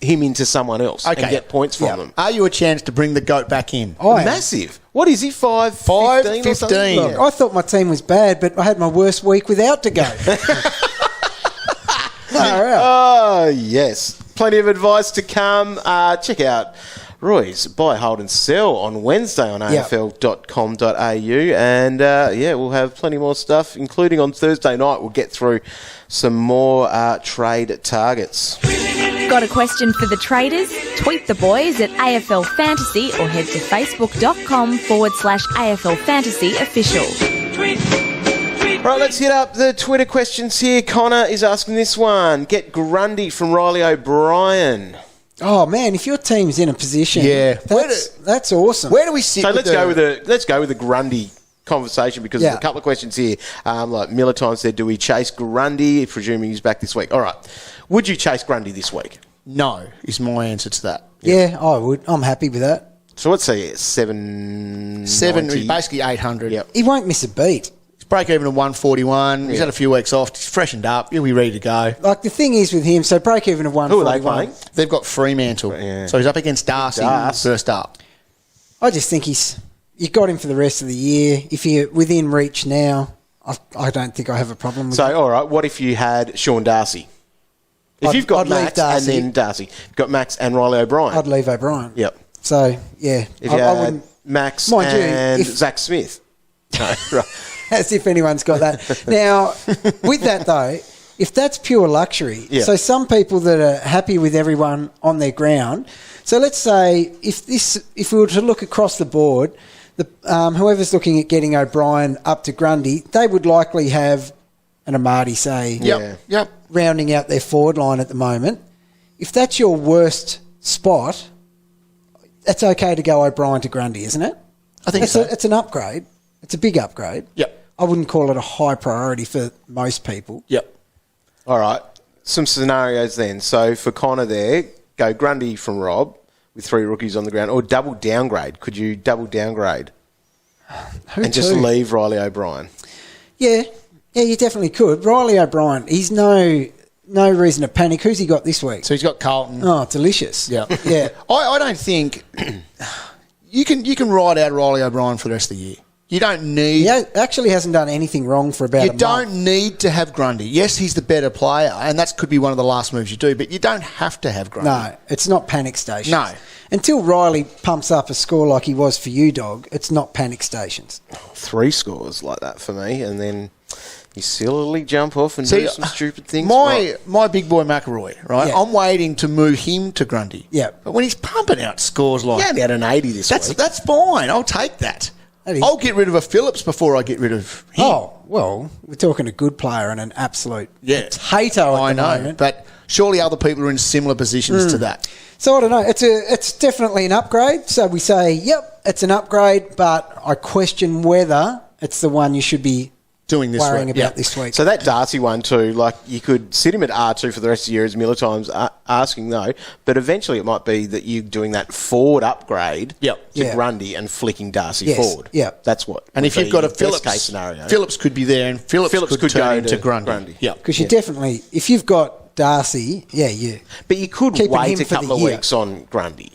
him into someone else and Okay. get points from them. Are you a chance to bring the GOAT back in? I am. Massive. What is he, 5'15" or something? 5'15". Look, I thought my team was bad, but I had my worst week without to go. Oh, yes. Plenty of advice to come. Check out Roy's Buy, Hold and Sell on Wednesday on afl.com.au. And, we'll have plenty more stuff, including on Thursday night. We'll get through some more trade targets. Got a question for the traders? Tweet the boys at AFL Fantasy or head to facebook.com/AFL Fantasy Official. Right, let's hit up the Twitter questions here. Connor is asking this one. Get Grundy from Riley O'Brien. Oh, man, if your team's in a position, Yeah. that's awesome. Where do we sit? So with let's go with the Grundy conversation because there's a couple of questions here. Like Miller Time said, do we chase Grundy, presuming he's back this week? All right. Would you chase Grundy this week? No, is my answer to that. Yeah, I would. I'm happy with that. So let's say 7 basically 800. Yep. He won't miss a beat. He's break even at 141. He's had a few weeks off. He's freshened up. He'll be ready to go. Like, the thing is with him, so break even of 141. Who are they playing? They've got Fremantle. Yeah. So he's up against Darcy first up. I just think you got him for the rest of the year. If you're within reach now, I don't think I have a problem with So, it. all right, what if you had Sean Darcy? If you've got I'd leave Max Darcy. and then Darcy, you've got Max and Riley O'Brien. I'd leave O'Brien. Yep. So, yeah. If you I had wouldn't, Max Mind you, and if- Zack Smith. No, right. as if anyone's got that. Now, with that though, if that's pure luxury, so some people that are happy with everyone on their ground, so let's say if we were to look across the board, whoever's looking at getting O'Brien up to Grundy, they would likely have an Amadi, say, Yep. rounding out their forward line at the moment. If that's your worst spot, that's okay to go O'Brien to Grundy, isn't it? I think so. It's an upgrade. It's a big upgrade. Yep. I wouldn't call it a high priority for most people. Yep. All right. Some scenarios then. So for Connor there, go Grundy from Rob with 3 rookies on the ground or double downgrade. Could you double downgrade and just leave Riley O'Brien? Yeah, you definitely could. Riley O'Brien, he's no no reason to panic. Who's he got this week? So he's got Carlton. Oh, delicious. Yeah. Yeah. I don't think you can ride out Riley O'Brien for the rest of the year. You don't need... He actually hasn't done anything wrong for about a month. You don't need to have Grundy. Yes, he's the better player, and that could be one of the last moves you do, but you don't have to have Grundy. No, it's not panic stations. No. Until Riley pumps up a score like he was for you, Dog, it's not panic stations. 3 scores like that for me, and then you sillily jump off and do some stupid things. My big boy McElroy, right? Yeah. I'm waiting to move him to Grundy. Yeah. But when he's pumping out scores like... Yeah, he had an 80 this week. That's fine. I'll take that. I'll get rid of a Phillips before I get rid of him. Oh, well, we're talking a good player and an absolute potato at I the know, moment. but surely other people are in similar positions to that. So I don't know. It's definitely an upgrade. So we say, yep, it's an upgrade, but I question whether it's the one you should be doing this worrying week. about this week. So that Darcy one too, like you could sit him at R2 for the rest of the year as Miller times asking though, but eventually it might be that you're doing that forward upgrade to Grundy and flicking Darcy forward. Yeah. That's what. And if you've got a Phillips case scenario, Phillips could be there and Phillips could turn go into Grundy. Yeah. Because you definitely, if you've got Darcy, you. But you could keeping wait him a for couple the of year. weeks on Grundy.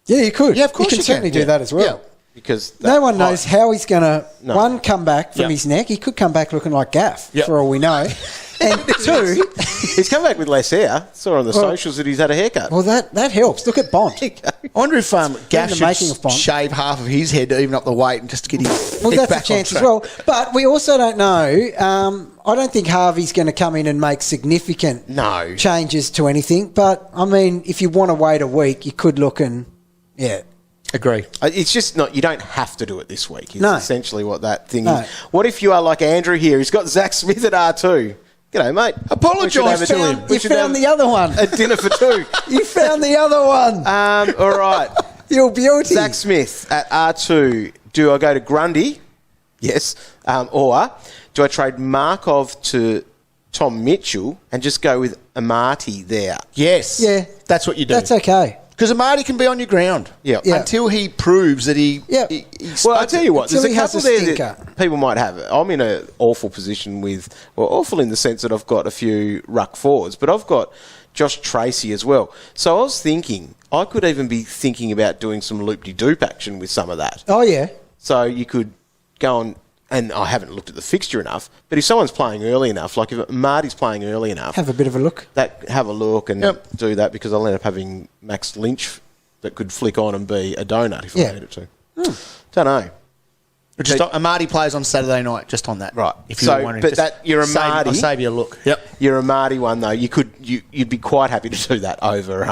Yeah, you could. Yeah, of course you can certainly do that as well. Yeah. Because no one knows how he's going to, one, come back from Yeah. his neck. He could come back looking like Gaff, Yeah. for all we know. And 2... He's come back with less hair. Saw on the socials that he's had a haircut. Well, that helps. Look at Bont. I wonder if Gaff the making should of Bont. shave half of his head to even up the weight and just to get his Well, head that's a back chance on as track. well. But we also don't know. I don't think Harvey's going to come in and make significant changes to anything. But, I mean, if you want to wait a week, you could look and, Agree. It's just not, you don't have to do it this week. It's No. essentially what that thing No. is. What if you are like Andrew here? He's got Zack Smith at R2. G'day, mate. Apologise to him. You found the other one. A dinner for 2. You found the other one. All right. Your beauty. Zack Smith at R2. Do I go to Grundy? Yes. Or do I trade Markov to Tom Mitchell and just go with Amati there? Yes. Yeah. That's what you do. That's okay. Because Amati can be on your ground. Yeah. Until he proves that he... Well, I'll tell you what, Until there's a he has couple a there stinker. that people might have. I'm in an awful position with, well, awful in the sense that I've got a few ruck forwards, but I've got Josh Tracy as well. So I was thinking, I could even be thinking about doing some loop-de-doop action with some of that. Oh, yeah. So you could go on, and I haven't looked at the fixture enough, but if someone's playing early enough, like if Marty's playing early enough, Have a bit of a look. have a look and do that, because I'll end up having Max Lynch that could flick on and be a donut if I need it to. Don't know. Just Amati plays on Saturday night, just on that. Right. If you're wondering. But that you're a Marty. I'll save you a look. Yep. You're a Marty one though. You'd be quite happy to do that over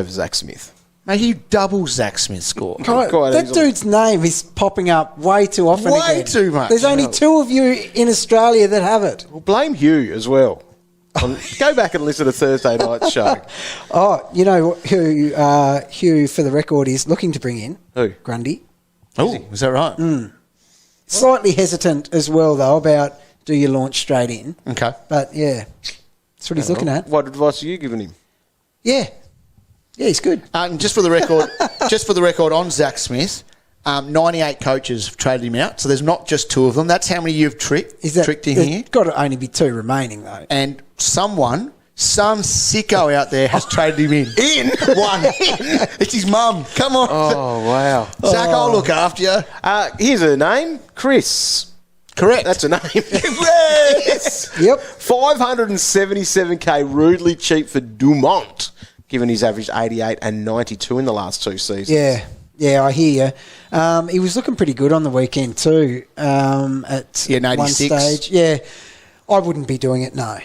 Zack Smith. Mate, he doubles Zack Smith's score. Quite that easily. dude's name is popping up way too often. Way again. too much. There's only 2 of you in Australia that have it. Well, blame Hugh as well. Go back and listen to Thursday night's show. Oh, you know who Hugh, for the record, is looking to bring in? Who? Grundy. Oh, is that right? Slightly hesitant as well, though, about do you launch straight in. Okay. But, yeah, that's what he's looking at. What advice are you giving him? Yeah. Yeah, he's good. And just for the record, on Zack Smith, 98 coaches have traded him out, so there's not just 2 of them. That's how many you've tricked in here. There's got to only be 2 remaining, though. And some sicko out there has traded him in. One. It's his mum. Come on. Oh, wow. Zach, I'll look after you. Here's a name. Chris. Correct. That's a name. Yes. Yep. 577k, rudely cheap for Dumont, given he's averaged 88 and 92 in the last 2 seasons. Yeah, I hear you. He was looking pretty good on the weekend too. At 86. one stage, yeah. I wouldn't be doing it. No,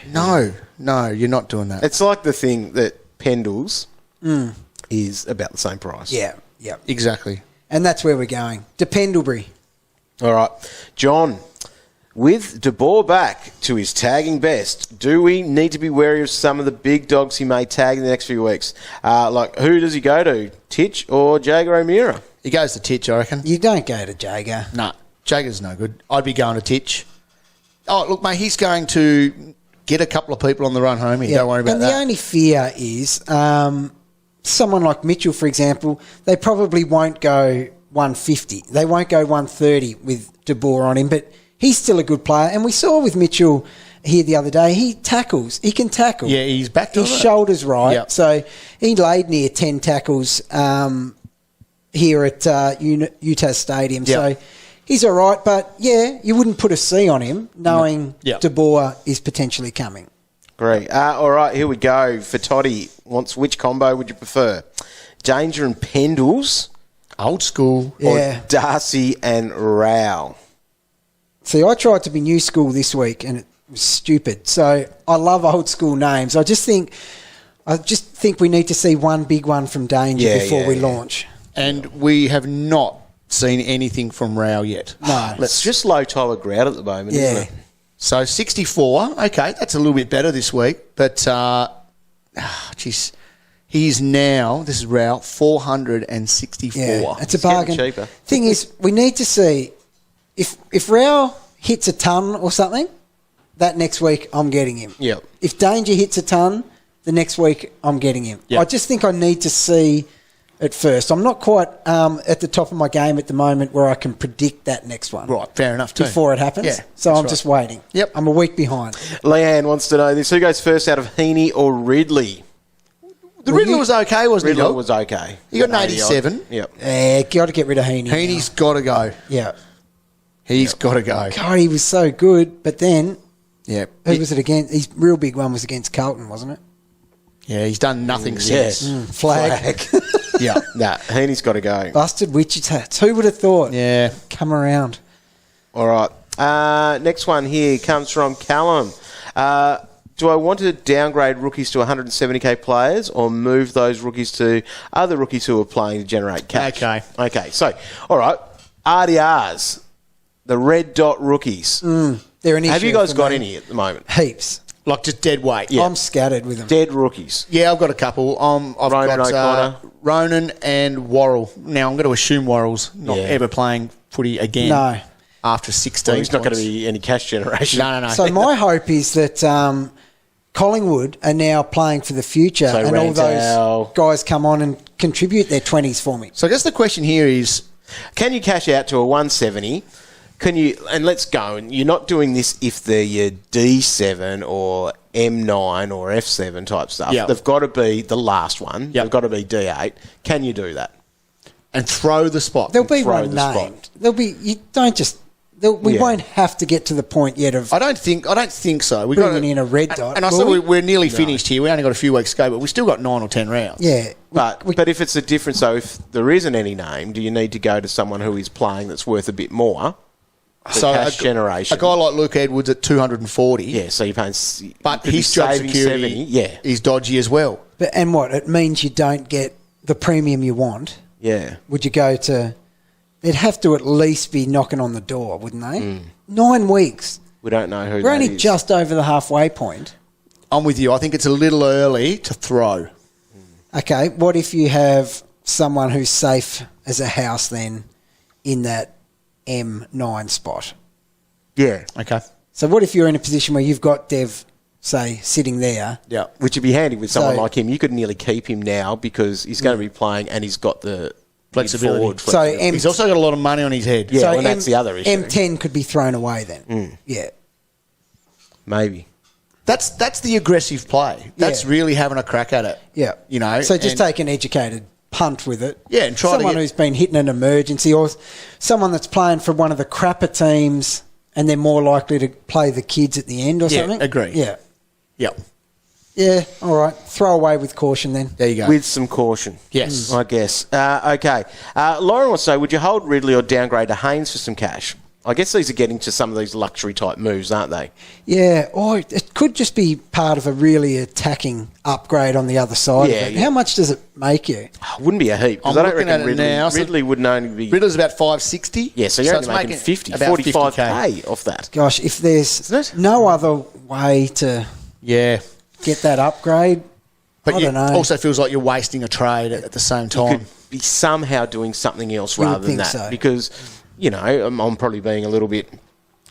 No, you're not doing that. It's like the thing that Pendles is about the same price. Yeah. Exactly. And that's where we're going. To Pendlebury. All right. John, with De Boer back to his tagging best, do we need to be wary of some of the big dogs he may tag in the next few weeks? Like, who does he go to? Titch or Jager O'Meara? He goes to Titch, I reckon. You don't go to Jager. Nah, Jager's no good. I'd be going to Titch. Oh, look, mate, he's going to get a couple of people on the run home here. Don't worry about and that. the only fear is someone like Mitchell, for example, they probably won't go 150. They won't go 130 with De Boer on him, but he's still a good player. And we saw with Mitchell here the other day. He tackles. He can tackle. Yeah, he's back to his it. shoulders right. Yep. So he laid near 10 tackles here at Utah Stadium. Yep. So he's all right. But, yeah, you wouldn't put a C on him knowing Yep. De Boer is potentially coming. Great. All right, here we go. For Toddy, which combo would you prefer? Danger and Pendles, Old school. Yeah. or Darcy and Rao? See, I tried to be new school this week and it was stupid. So I love old school names. I just think we need to see one big one from Danger before we launch. And we have not seen anything from Rao yet. No. It's just low Tyler Grout at the moment, isn't it? So 64, okay, that's a little bit better this week. But, geez, he's now, this is Rao, 464. Yeah, it's a It's getting bargain. cheaper. Thing is, we need to see if Rao hits a ton or something, that next week I'm getting him. Yep. If Danger hits a ton, the next week I'm getting him. Yep. I just think I need to see it first. I'm not quite at the top of my game at the moment where I can predict that next one. Right, fair enough too. Before it happens. Yeah, so that's I'm right. just waiting. Yep. I'm a week behind. Leanne wants to know this. Who goes first out of Heaney or Ridley? The Riddler was okay, wasn't he? Riddler Doc? was okay. He got an 80 odd. 87. Yep. Got to get rid of Heaney. Heaney's got to go. Yeah. He's got to go. God, he was so good. But then, Yeah. who was it against? His real big one was against Carlton, wasn't it? Yeah, he's done nothing Yes. since. Flag. Yeah. Nah, Heaney's got to go. Busted Wichita. Who would have thought? Yeah. Come around. All right. Next one here comes from Callum. Do I want to downgrade rookies to 170k players or move those rookies to other rookies who are playing to generate cash? Okay. So, all right. RDRs, the red dot rookies. They're an issue. Have you guys for got me. any at the moment? Heaps. Like just dead weight. Yeah. I'm scattered with them. Dead rookies. Yeah, I've got a couple. I've Ronan got O'Connor. Ronan and Worrell. Now, I'm going to assume Worrell's not Yeah. ever playing footy again. No. After 16 Well, he's not going to points. be any cash generation. No. So my hope is that Collingwood are now playing for the future, So and all Rantel. those guys come on and contribute their 20s for me. So I guess the question here is, Can you cash out to a 170? Can you? And let's go. And you're not doing this if they're your D7 or M9 or F7 type stuff. Yeah. They've got to be the last one. Yeah. They've got to be D8. Can you do that? and throw the spot. There'll be throw one the spot. named. There'll be. You don't just. We Yeah. won't have to get to the point yet of. I don't think so. We Bringing in a red dot, and I will said we? we're nearly finished here. We only got a few weeks to go, but we still got 9 or 10 rounds. Yeah, But if it's a difference, though, if there isn't any name, do you need to go to someone who is playing that's worth a bit more? So cash generation. A guy like Luke Edwards at 240. Yeah, so you're paying. But you could be his job saving security 70, yeah. is dodgy as well. and what it means, you don't get the premium you want. Yeah. Would you go to? They'd have to at least be knocking on the door, wouldn't they? 9 weeks. We don't know who We're that only is. just over the halfway point. I'm with you. I think it's a little early to throw. Okay, what if you have someone who's safe as a house then in that M9 spot? Yeah. Okay. So what if you're in a position where you've got Dev, say, sitting there? Yeah. Which would be handy with someone So- like him. You could nearly keep him now because he's going to be playing and he's got the Flexibility. forward So flexibility. He's also got a lot of money on his head. Yeah, so well, that's the other issue. M10 could be thrown away then. Yeah. Maybe. That's the aggressive play. That's Yeah. really having a crack at it. Yeah. You know. So just and- take an educated punt with it. Yeah, and try to someone get- who's been hitting an emergency or someone that's playing for one of the crapper teams and they're more likely to play the kids at the end or Yeah, something. agree. Yeah. Yep. Yeah, all right. Throw away with caution then. There you go. With some caution. Yes. I guess. Okay. Lauren will say, would you hold Ridley or downgrade to Haynes for some cash? I guess these are getting to some of these luxury type moves, aren't they? Yeah, or it could just be part of a really attacking upgrade on the other side Yeah, of it. yeah. How much does it make you? Wouldn't be a heap. Because I'm I don't looking reckon at it Ridley, now, so- Ridley wouldn't only be... Riddler's about 560. Yeah, so you're it's only making 50, about 45k off that. Gosh, if there's Isn't it? no other way to Yeah. get that upgrade, But I you don't know. also feels like you're wasting a trade at the same You time. could be somehow doing something else You would rather than think that. so. Because, you know, I'm probably being a little bit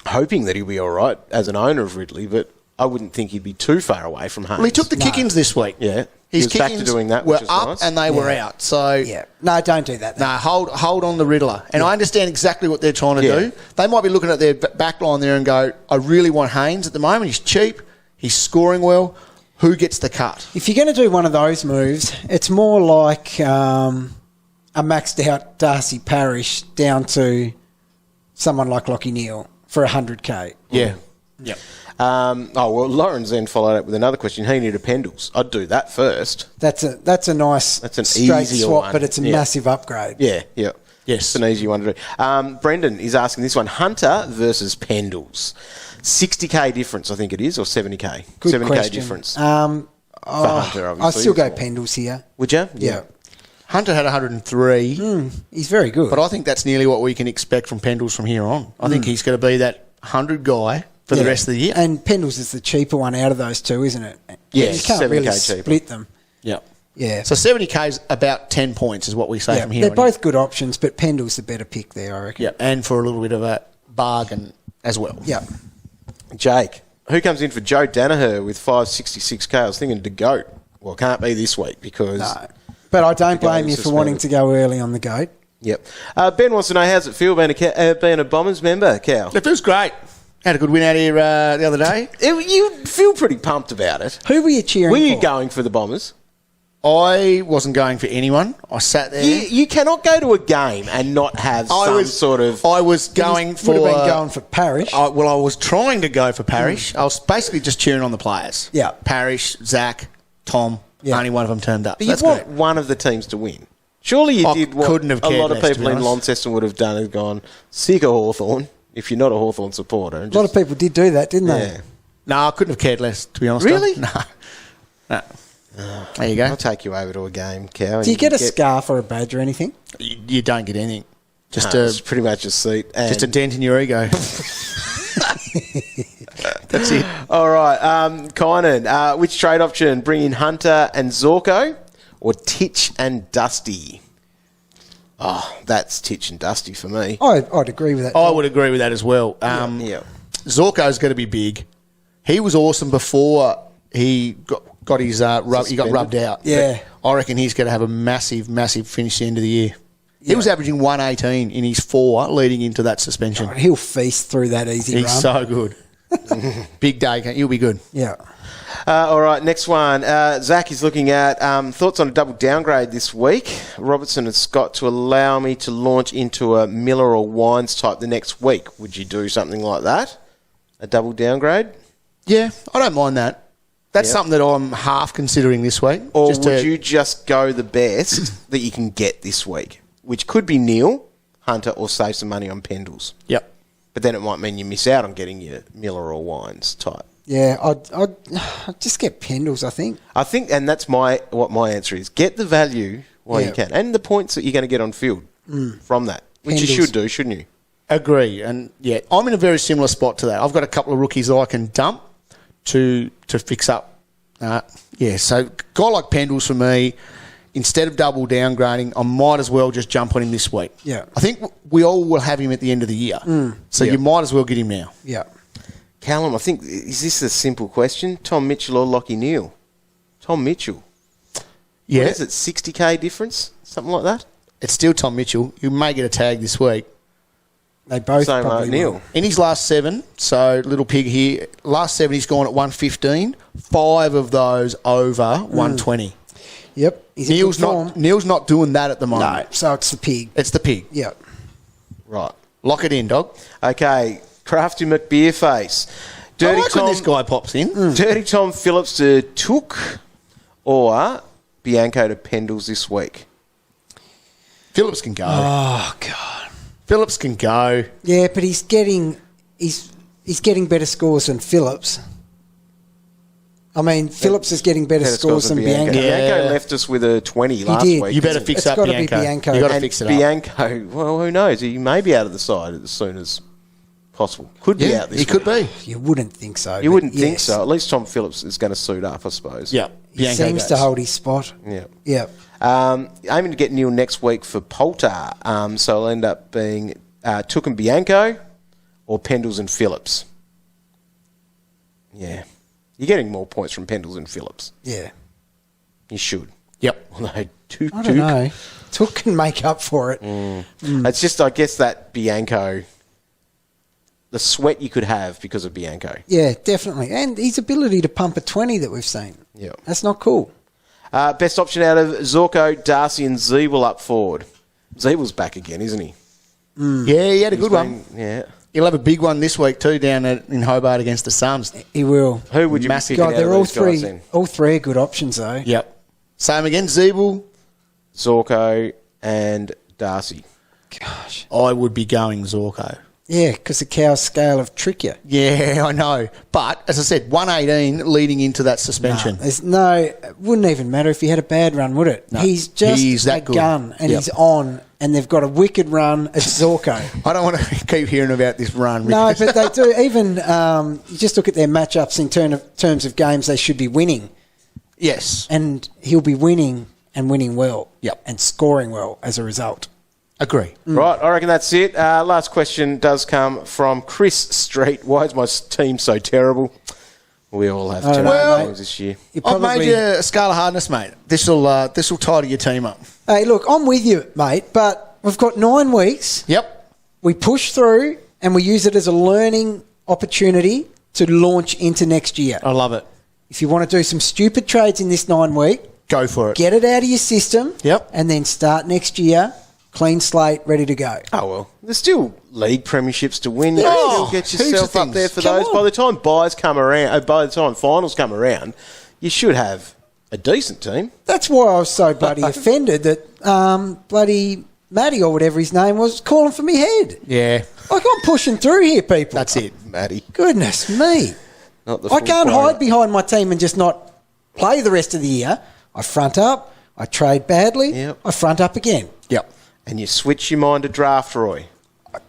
hoping that he'll be all right as an owner of Ridley, but I wouldn't think he'd be too far away from Haynes. Well, he took the kick-ins this week. Yeah. His was back to kickings doing that, were which is up nice. and they were out. So Yeah. No, don't do that. no, hold on the Riddler. And I understand exactly what they're trying to Yeah. do. They might be looking at their back line there and go, I really want Haynes at the moment. He's cheap. He's scoring well. Who gets the cut? If you're going to do one of those moves, it's more like a maxed out Darcy Parish down to someone like Lockie Neal for 100K. Yeah. Yep. Lauren's then followed up with another question. He needed Pendles. I'd do that first. That's a nice That's an straight easier swap, one. but it's a Yeah. massive upgrade. Yeah. Yes. It's an easy one to do. Brendan is asking this one. Hunter versus Pendles. 60K difference, I think it is, or 70K? Good 70K question. difference. Hunter, obviously. I still go Pendles here. Would you? Yeah. Hunter had 103, He's very good. but I think that's nearly what we can expect from Pendles from here on. I think he's going to be that 100 guy for the rest of the year. And Pendles is the cheaper one out of those two, isn't it? Yeah, You can't 7K really cheaper. split them. Yeah. Yeah. So 70K is about 10 points is what we say Yeah, from here they're on both good options, but Pendle's the better pick there, I reckon. in. Yeah, and for a little bit of a bargain as well. Yeah. Jake, who comes in for Joe Danaher with 566K? I was thinking to GOAT. Well, can't be this week because... No. But I don't The blame game you for suspended. wanting to go early on the goat. Yep. Ben wants to know, how's it feel being a Bombers member, Cal? It feels great. Had a good win out here the other day. You feel pretty pumped about it. Who were you cheering Were for? you going for the Bombers? I wasn't going for anyone. I sat there. You cannot go to a game and not have sort of... I was going for... Would have been going for Parish. I was trying to go for Parish. I was basically just cheering on the players. Yeah. Parish, Zach, Tom. Yeah. Only one of them turned up. But That's you want good. one of the teams to win. Surely you I did what couldn't have a cared lot of less, to people be in honest. Launceston would have done and gone, sick of Hawthorn, if you're not a Hawthorn supporter. A lot of people did do that, didn't they? Yeah. No, I couldn't have cared less, to be honest. Really? No. There you go. I'll take you over to a game, Cow. Do you get a scarf or a badge or anything? You don't get anything. Just It's pretty much a seat. just a dent in your ego. That's it. All right, Kynan, which trade option? Bring in Hunter and Zorko or Titch and Dusty? Oh, that's Titch and Dusty for me. I'd agree with that. I would agree with that as well. Yeah. Zorko's going to be big. He was awesome before he got his he got Suspended? rubbed out. Yeah. But I reckon he's going to have a massive, massive finish at the end of the year. He was averaging 118 in his 4 leading into that suspension. God, he'll feast through that easy He's run. so good. Big day. He'll be good. Yeah. All right, next one. Zach is looking at thoughts on a double downgrade this week. Robertson and Scott to allow me to launch into a Miller or Wines type the next week. Would you do something like that? A double downgrade? Yeah, I don't mind that. That's Yep. something that I'm half considering this week. Or Just would to- you just go the best that you can get this week, which could be Neil, Hunter, or save some money on Pendles? Yep. But then it might mean you miss out on getting your Miller or Wines type. Yeah, I'd just get Pendles, I think. I think, and that's what my answer is. Get the value while you Yeah. can. And the points that you're going to get on field from that, which you Pendles. should do, shouldn't you? Agree. And yeah, I'm in a very similar spot to that. I've got a couple of rookies that I can dump to fix up. So a guy like Pendles for me, instead of double downgrading, I might as well just jump on him this week. Yeah. I think we all will have him at the end of the year. So you might as well get him now. Yeah. Callum, I think, is this a simple question? Tom Mitchell or Lockie Neal? Tom Mitchell. Yeah. What is it, 60K difference? Something like that? It's still Tom Mitchell. You may get a tag this week. They both Same probably Neil. will. In his last 7, so little pig here, last 7 he's gone at 115. 5 of those over 120. Yep. He's in good form. Neil's not doing that at the No, moment. so it's the pig. It's the pig. Yeah. Right. Lock it in, dog. Okay, Crafty McBeerface. I like when this guy pops in. Dirty Tom Phillips to Took or Bianco to Pendles this week? Phillips can go. Oh, God. Phillips can go. Yeah, but he's getting better scores than Phillips. I mean, Phillips is getting better scores than Bianco. Yeah. Bianco left us with a 20 last did. week. You better didn't fix It's up gotta be Bianco. Bianco. You got to And fix it up. Bianco, well, who knows? He may be out of the side as soon as possible. Could be out this he could week. be. You wouldn't think so. You but wouldn't think yes. so. At least Tom Phillips is going to suit up, I suppose. Yeah. He Bianco seems goes. to hold his spot. Yeah. Yeah. Aiming to get Neil next week for Poulter. So it'll end up being Took and Bianco or Pendles and Phillips. Yeah. You're getting more points from Pendles and Phillips. Yeah. You should. Yep. Although I don't know. Took can make up for it. It's just, I guess, that Bianco, the sweat you could have because of Bianco. Yeah, definitely. And his ability to pump a 20 that we've seen. Yeah. That's not cool. Best option out of Zorko, Darcy and Zeeble up forward. Zeeble's back again, isn't he? Yeah, he had a good one. Yeah. He'll have a big one this week too down in Hobart against the Suns. He will. Who would you be picking out they're of all these guys then? All three are good options, though. Yep. Same again, Zeeble. Zorko and Darcy. Gosh. I would be going Zorko. Yeah, because the cow's scale of trick you. Yeah, I know. But, as I said, 118 leading into that suspension. It wouldn't even matter if he had a bad run, would it? No, he's just he's that a good. gun, and Yep. he's on, and they've got a wicked run at Zorko. I don't want to keep hearing about this run. No, but they do. Even you just look at their matchups in terms of games they should be winning. Yes. And he'll be winning and winning well. Yep. And scoring well as a result. Agree. Right, I reckon that's it. Last question does come from Chris Street. Why is my team so terrible? We all have terrible teams this year. I've made you a scale of hardness, mate. This will tidy your team up. Hey, look, I'm with you, mate, but we've got 9 weeks. Yep. We push through and we use it as a learning opportunity to launch into next year. I love it. If you want to do some stupid trades in this 9 week, go for it. Get it out of your system. Yep. And then start next year, clean slate, ready to go. Oh, well, there's still league premierships to win. You Yeah. can still get yourself up there for those. By the time buys come around, by the time finals come around, you should have a decent team. That's why I was so bloody offended that bloody Matty or whatever his name was calling for me head. Yeah. Like, I'm pushing through here, people. That's it. Matty. Goodness me. Not the I full can't player. hide behind my team and just not play the rest of the year. I front up. I trade badly. Yep. I front up again. Yep. And you switch your mind to draft, Roy.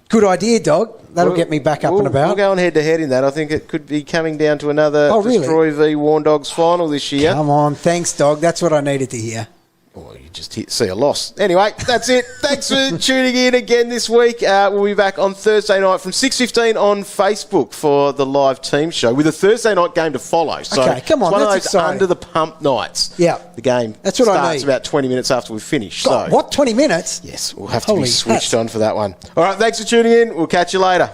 Good idea, dog. That'll get me back up and about. We're going head-to-head in that. I think it could be coming down to another really? Destroy v Warn Dogs final this year. Come on. Thanks, dog. That's what I needed to hear. Well, you just see a loss. Anyway, that's it. Thanks for tuning in again this week. We'll be back on Thursday night from 6:15 on Facebook for the live team show with a Thursday night game to follow. So Okay, come on, it's one of that's those exciting. under the pump nights. Yeah. The game That's what I starts need. about 20 minutes after we finish. God, So what, 20 minutes? yes, we'll have to Holy be switched hats. on for that one. All right, thanks for tuning in. We'll catch you later.